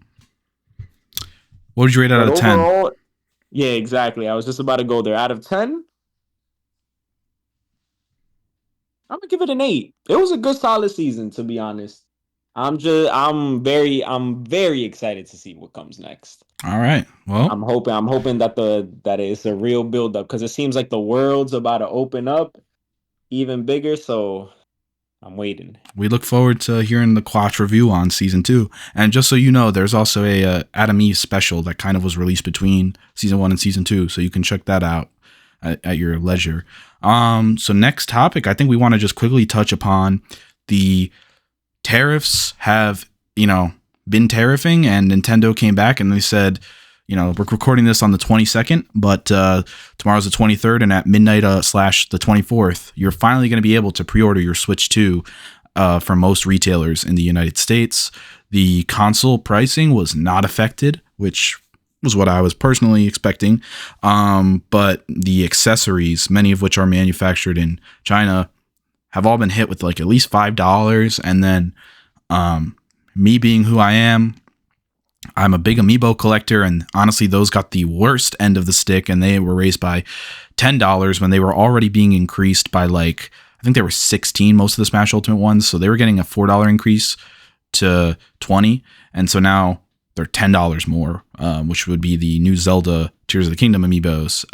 What would you rate out But of 10? overall, Yeah, exactly. I was just about to go there. Out of 10, I'm gonna give it an 8. It was a good solid season, to be honest. I'm very excited to see what comes next. All right. Well, I'm hoping that it's a real build up, because it seems like the world's about to open up even bigger. So I'm waiting. we look forward to hearing the Quatch review on season 2. And just so you know, there's also a Adam Eve special that kind of was released between season 1 and season 2, so you can check that out at your leisure. So next topic, I think we want to just quickly touch upon the tariffs have, been tariffing, and Nintendo came back and they said, we're recording this on the 22nd, but tomorrow's the 23rd, and at midnight / the 24th, you're finally going to be able to pre-order your Switch 2 from most retailers in the United States. The console pricing was not affected, which was what I was personally expecting. But the accessories, many of which are manufactured in China, have all been hit with like at least $5. And then me being who I am, I'm a big amiibo collector, and honestly, those got the worst end of the stick, and they were raised by $10 when they were already being increased by like, I think there were 16 most of the Smash Ultimate ones, so they were getting a $4 increase to 20, and so now they're $10 more, which would be the new Zelda Tears of the Kingdom amiibos,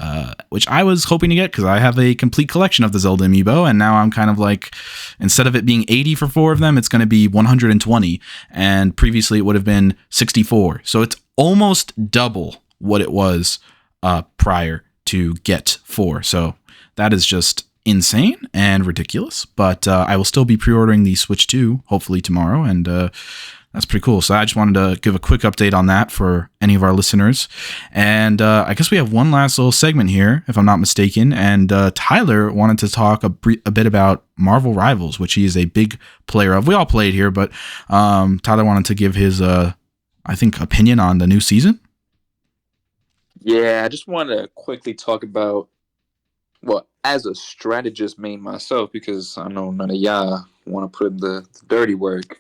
which I was hoping to get because I have a complete collection of the Zelda amiibo, and now I'm kind of like, instead of it being 80 for 4 of them, it's going to be 120, and previously it would have been 64. So it's almost double what it was prior to get 4. So that is just insane and ridiculous, but I will still be pre-ordering the Switch 2 hopefully tomorrow, and that's pretty cool. So I just wanted to give a quick update on that for any of our listeners. And I guess we have one last little segment here, if I'm not mistaken. And Tyler wanted to talk a bit about Marvel Rivals, which he is a big player of. We all played here, but Tyler wanted to give his, I think, opinion on the new season. Yeah, I just wanted to quickly talk about, well, as a strategist main myself, because I know none of y'all want to put in the dirty work.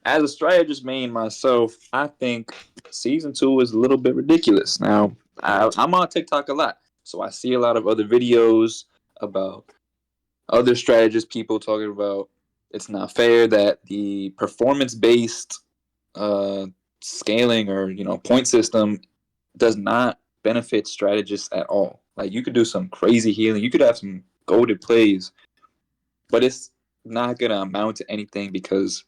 As a strategist main myself, I think season 2 is a little bit ridiculous. Now, I'm on TikTok a lot, so I see a lot of other videos about other strategist people talking about it's not fair that the performance-based scaling or point system does not benefit strategists at all. Like, you could do some crazy healing, you could have some goated plays, but it's not gonna amount to anything because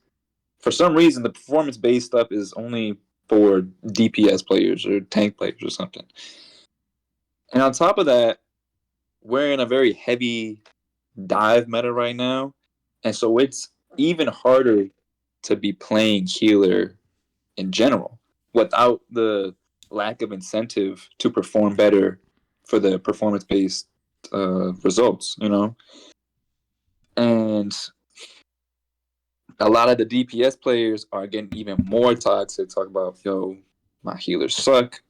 for some reason, the performance-based stuff is only for DPS players or tank players or something. And on top of that, we're in a very heavy dive meta right now. And so it's even harder to be playing healer in general without the lack of incentive to perform better for the performance-based results, And a lot of the DPS players are getting even more toxic. Talk about, my healers suck.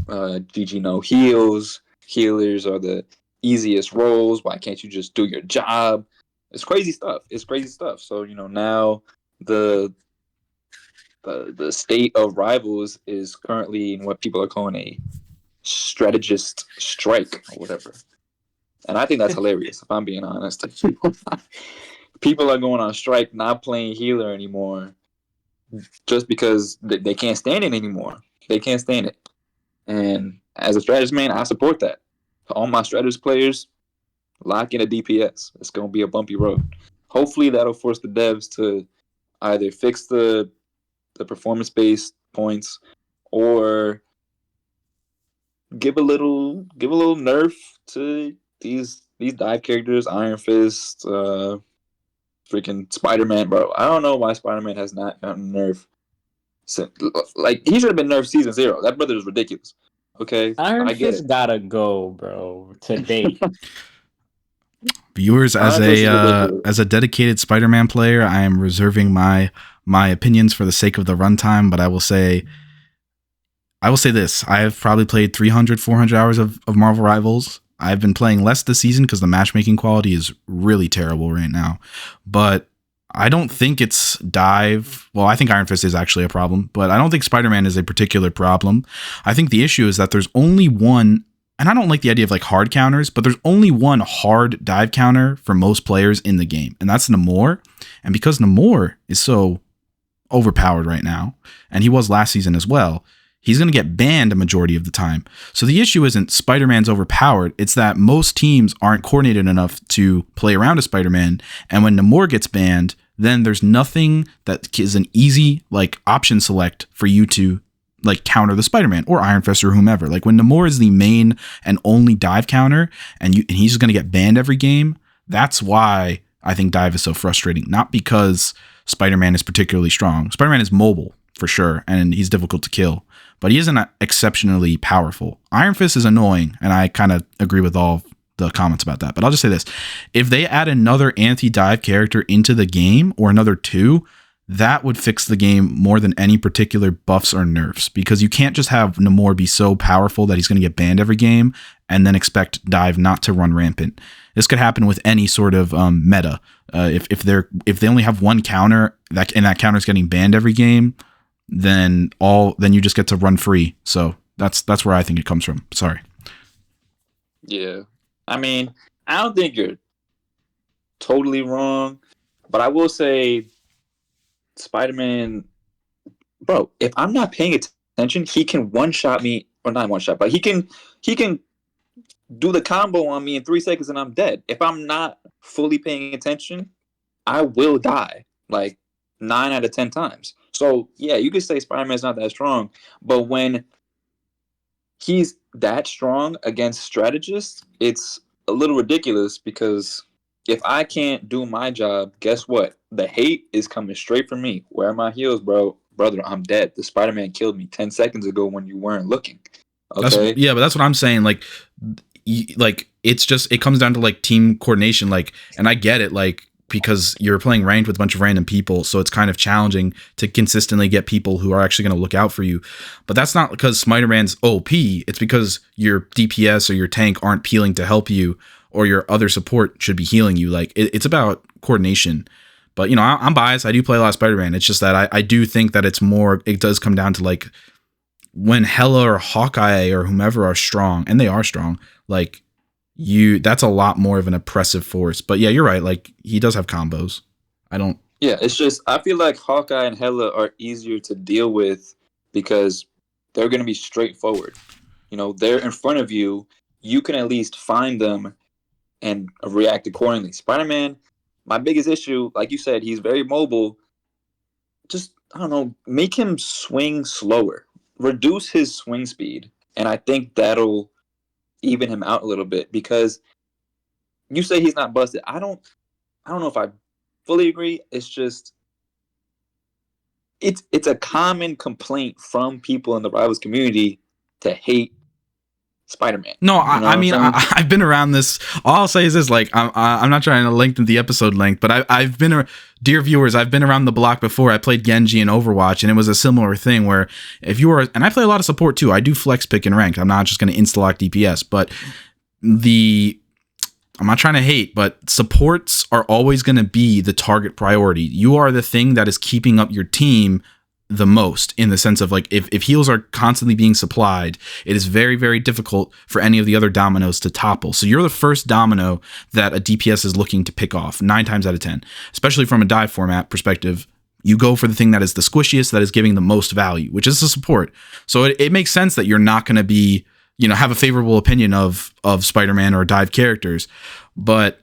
GG no heals. Healers are the easiest roles. Why can't you just do your job? It's crazy stuff. So now the state of Rivals is currently in what people are calling a strategist strike or whatever, and I think that's hilarious. If I'm being honest. People are going on strike, not playing healer anymore, just because they can't stand it anymore. They can't stand it. And as a strategist man, I support that. All my strategist players, lock in a DPS. It's going to be a bumpy road. Hopefully that'll force the devs to either fix the performance-based points or give a little nerf to these dive characters, Iron Fist, freaking Spider-Man, bro. I don't know why Spider-Man has not gotten nerfed. Like, he should have been nerfed season 0. That brother is ridiculous. Okay, Iron I get Fist it. gotta go, bro. Today. Viewers, as Iron Fist is a ridiculous. dedicated Spider-Man player, I am reserving my opinions for the sake of the runtime, but I will say this. I have probably played 300, 400 hours of Marvel Rivals. I've been playing less this season because the matchmaking quality is really terrible right now. But I don't think it's dive. Well, I think Iron Fist is actually a problem, but I don't think Spider-Man is a particular problem. I think the issue is that there's only one, and I don't like the idea of like hard counters, but there's only one hard dive counter for most players in the game, and that's Namor. And because Namor is so overpowered right now, and he was last season as well, he's going to get banned a majority of the time. So the issue isn't Spider-Man's overpowered. It's that most teams aren't coordinated enough to play around a Spider-Man. And when Namor gets banned, then there's nothing that is an easy like option select for you to like counter the Spider-Man or Iron Fist or whomever. Like when Namor is the main and only dive counter and he's just going to get banned every game, that's why I think dive is so frustrating. Not because Spider-Man is particularly strong. Spider-Man is mobile for sure, and he's difficult to kill, but he isn't exceptionally powerful. Iron Fist is annoying, and I kind of agree with all the comments about that. But I'll just say this. If they add another anti-dive character into the game, or another two, that would fix the game more than any particular buffs or nerfs, because you can't just have Namor be so powerful that he's going to get banned every game and then expect dive not to run rampant. This could happen with any sort of meta. If they only have one counter and that counter is getting banned every game, then you just get to run free. So that's where I think it comes from. Sorry. Yeah. I mean, I don't think you're totally wrong, but I will say Spider-Man, bro, if I'm not paying attention, he can one-shot me, or not one-shot, but he can do the combo on me in 3 seconds and I'm dead. If I'm not fully paying attention, I will die like 9 out of 10 times. So, yeah, you could say Spider-Man's not that strong, but when he's that strong against strategists, it's a little ridiculous, because if I can't do my job, guess what? The hate is coming straight from me. Where are my heals, bro? Brother, I'm dead. The Spider-Man killed me 10 seconds ago when you weren't looking. Okay? But that's what I'm saying. Like it's just, it comes down to like team coordination. Like, and I get it, like, because you're playing ranked with a bunch of random people, so it's kind of challenging to consistently get people who are actually going to look out for you. But that's not because Spider-Man's OP. It's because your DPS or your tank aren't peeling to help you, or your other support should be healing you. Like it's about coordination. But I'm biased. I do play a lot of Spider-Man. It's just that I do think that it does come down to like when Hela or Hawkeye or whomever are strong, and they are strong, like that's a lot more of an oppressive force. But yeah, you're right. Like he does have combos. Yeah, it's just, I feel like Hawkeye and Hela are easier to deal with because they're going to be straightforward. They're in front of you. You can at least find them and react accordingly. Spider-Man, my biggest issue, like you said, he's very mobile. Just, I don't know, make him swing slower. Reduce his swing speed. And I think that'll even him out a little bit, because you say he's not busted. I don't know if I fully agree. It's just, it's a common complaint from people in the Rivals community to hate Spider-Man. No, I mean, I've been around this. All I'll say is this: like, I'm not trying to lengthen the episode length, but I've been, dear viewers, I've been around the block before. I played Genji in Overwatch, and it was a similar thing where if you were, and I play a lot of support too. I do flex pick and ranked. I'm not just going to insta-lock DPS, but I'm not trying to hate, but supports are always going to be the target priority. You are the thing that is keeping up your team the most, in the sense of like if heals are constantly being supplied, it is very, very difficult for any of the other dominoes to topple. So you're the first domino that a DPS is looking to pick off 9 times out of 10, especially from a dive format perspective. You go for the thing that is the squishiest, that is giving the most value, which is the support. So it makes sense that you're not going to be, have a favorable opinion of Spider-Man or dive characters, but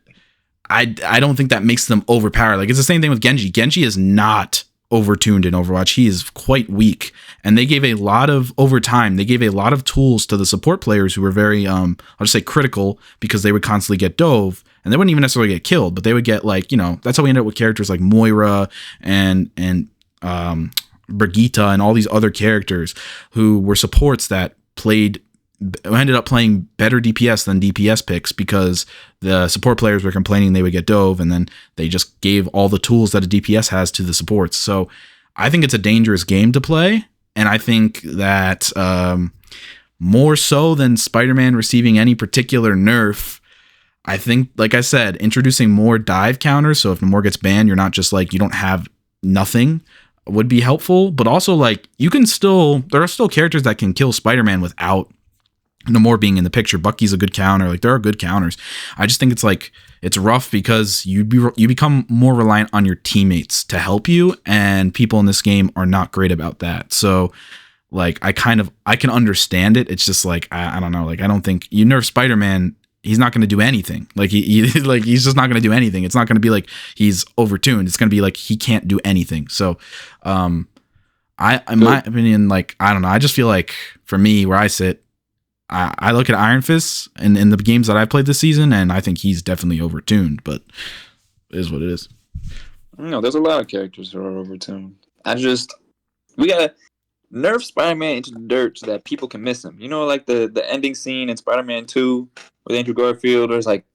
I don't think that makes them overpowered. Like it's the same thing with Genji. Genji is not overtuned in Overwatch. He is quite weak, and they gave a lot of, over time, they gave a lot of tools to the support players who were very I'll just say critical, because they would constantly get dove, and they wouldn't even necessarily get killed, but they would get like, that's how we ended up with characters like Moira and Brigitte and all these other characters who were supports that ended up playing better DPS than DPS picks, because the support players were complaining they would get dove, and then they just gave all the tools that a DPS has to the supports. So I think it's a dangerous game to play, and I think that more so than Spider-Man receiving any particular nerf, I think, like I said, introducing more dive counters. So if Namor gets banned, you're not just like, you don't have nothing, would be helpful. But also, like, you can still, there are still characters that can kill Spider-Man without Namor being in the picture. Bucky's a good counter. Like, there are good counters. I just think it's like, it's rough because you become more reliant on your teammates to help you, and people in this game are not great about that. So like, I can understand it. It's just like, I don't know. Like, I don't think you nerf Spider-Man, he's not going to do anything. Like like he's just not going to do anything. It's not going to be like he's overtuned. It's going to be like he can't do anything. So, in my opinion, like, I don't know. I just feel like for me, where I sit, I look at Iron Fist in the games that I played this season, and I think he's definitely overtuned. But it is what it is. No, there's a lot of characters who are overtuned. We gotta nerf Spider-Man into the dirt so that people can miss him. You know, like the ending scene in Spider-Man 2 with Andrew Garfield, there's like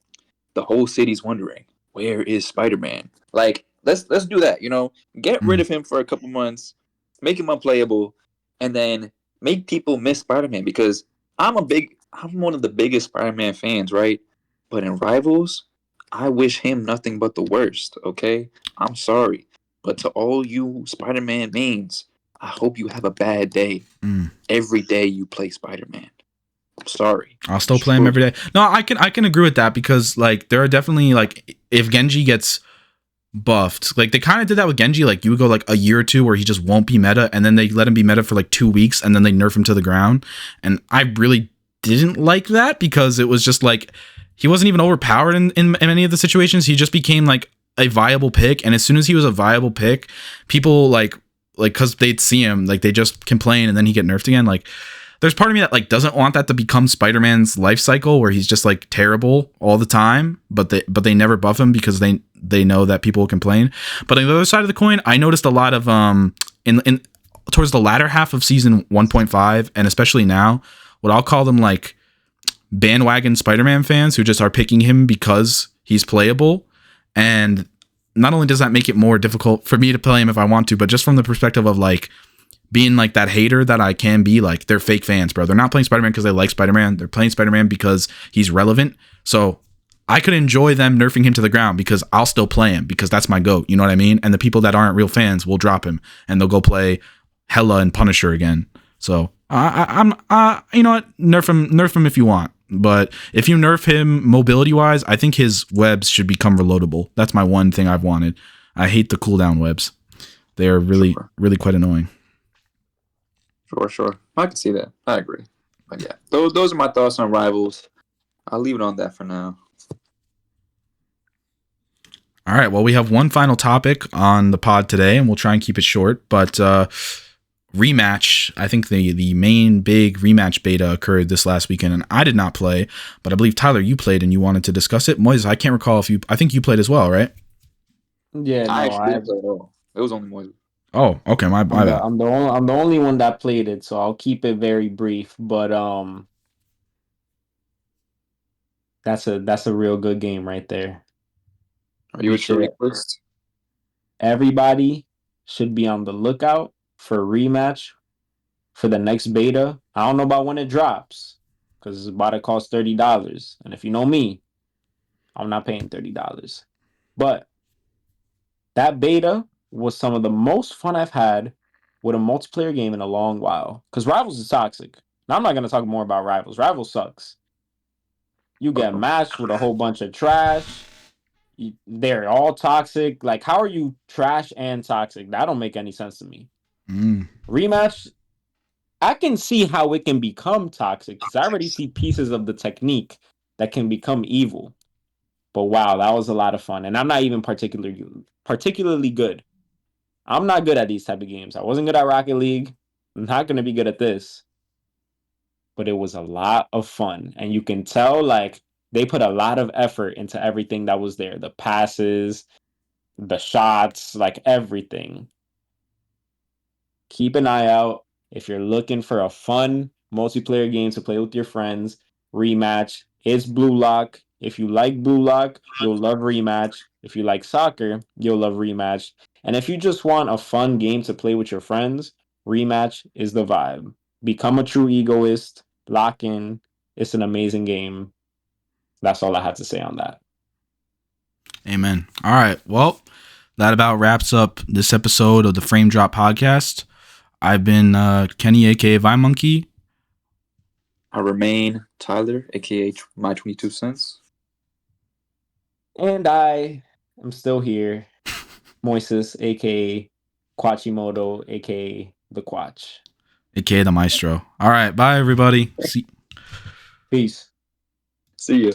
the whole city's wondering, where is Spider-Man? Like, let's do that, you know? Get rid of him for a couple months, make him unplayable, and then make people miss Spider-Man, because I'm one of the biggest Spider-Man fans, right? But in Rivals, I wish him nothing but the worst, okay? I'm sorry. But to all you Spider-Man mains, I hope you have a bad day every day you play Spider-Man. I'm sorry. I'll still play him every day. No, I can agree with that, because like, there are definitely, like, if Genji gets buffed, like they kind of did that with Genji, like you would go like a year or two where he just won't be meta, and then they let him be meta for like 2 weeks, and then they nerf him to the ground. And I really didn't like that, because it was just like, he wasn't even overpowered in any of the situations. He just became like a viable pick, and as soon as he was a viable pick, people like because they'd see him, like they just complain, and then he get nerfed again. Like, there's part of me that like doesn't want that to become Spider-Man's life cycle, where he's just like terrible all the time, but they never buff him because they know that people will complain. But on the other side of the coin, I noticed a lot of in towards the latter half of season 1.5, and especially now, what I'll call them like bandwagon Spider-Man fans who just are picking him because he's playable. And not only does that make it more difficult for me to play him if I want to, but just from the perspective of like being like that hater that I can be, like, they're fake fans, bro. They're not playing Spider-Man because they like Spider-Man. They're playing Spider-Man because he's relevant. So I could enjoy them nerfing him to the ground because I'll still play him because that's my GOAT. You know what I mean? And the people that aren't real fans will drop him and they'll go play Hella and Punisher again. So I'm you know what? Nerf him if you want. But if you nerf him mobility wise, I think his webs should become reloadable. That's my one thing I've wanted. I hate the cooldown webs. They're really, really quite annoying. Sure. I can see that. I agree. But yeah, those are my thoughts on Rivals. I'll leave it on that for now. All right. Well, we have one final topic on the pod today, and we'll try and keep it short. But rematch, I think the main big rematch beta occurred this last weekend, and I did not play, but I believe, Tyler, you played and you wanted to discuss it. Moises, I can't recall if I think you played as well, right? Yeah, I actually didn't play at all. It was only Moises. Oh, okay, my bad. I'm the only one that played it, so I'll keep it very brief. But that's a real good game right there. Are you a true list? Everybody should be on the lookout for a rematch for the next beta. I don't know about when it drops, because it's about to cost $30. And if you know me, I'm not paying $30. But that beta was some of the most fun I've had with a multiplayer game in a long while. Because Rivals is toxic. Now, I'm not going to talk more about Rivals. Rivals sucks. You get matched with a whole bunch of trash. They're all toxic. Like, how are you trash and toxic? That don't make any sense to me. Rematch, I can see how it can become toxic because I already see pieces of the technique that can become evil. But wow, that was a lot of fun. And I'm not even particularly good. I'm not good at these type of games. I wasn't good at Rocket League. I'm not going to be good at this. But it was a lot of fun. And you can tell, like, they put a lot of effort into everything that was there. The passes, the shots, like everything. Keep an eye out if you're looking for a fun multiplayer game to play with your friends. Rematch. It's Blue Lock. If you like Blue Lock, you'll love Rematch. If you like soccer, you'll love Rematch. And if you just want a fun game to play with your friends, Rematch is the vibe. Become a true egoist. Lock in. It's an amazing game. That's all I had to say on that. Amen. All right. Well, that about wraps up this episode of the Frame Drop Podcast. I've been Kenny, aka Vine Monkey. I remain Tyler, aka my 22 cents. And I am still here, Moises, aka Quachimoto, aka the Quach. Aka the Maestro. All right. Bye, everybody. Peace. See ya.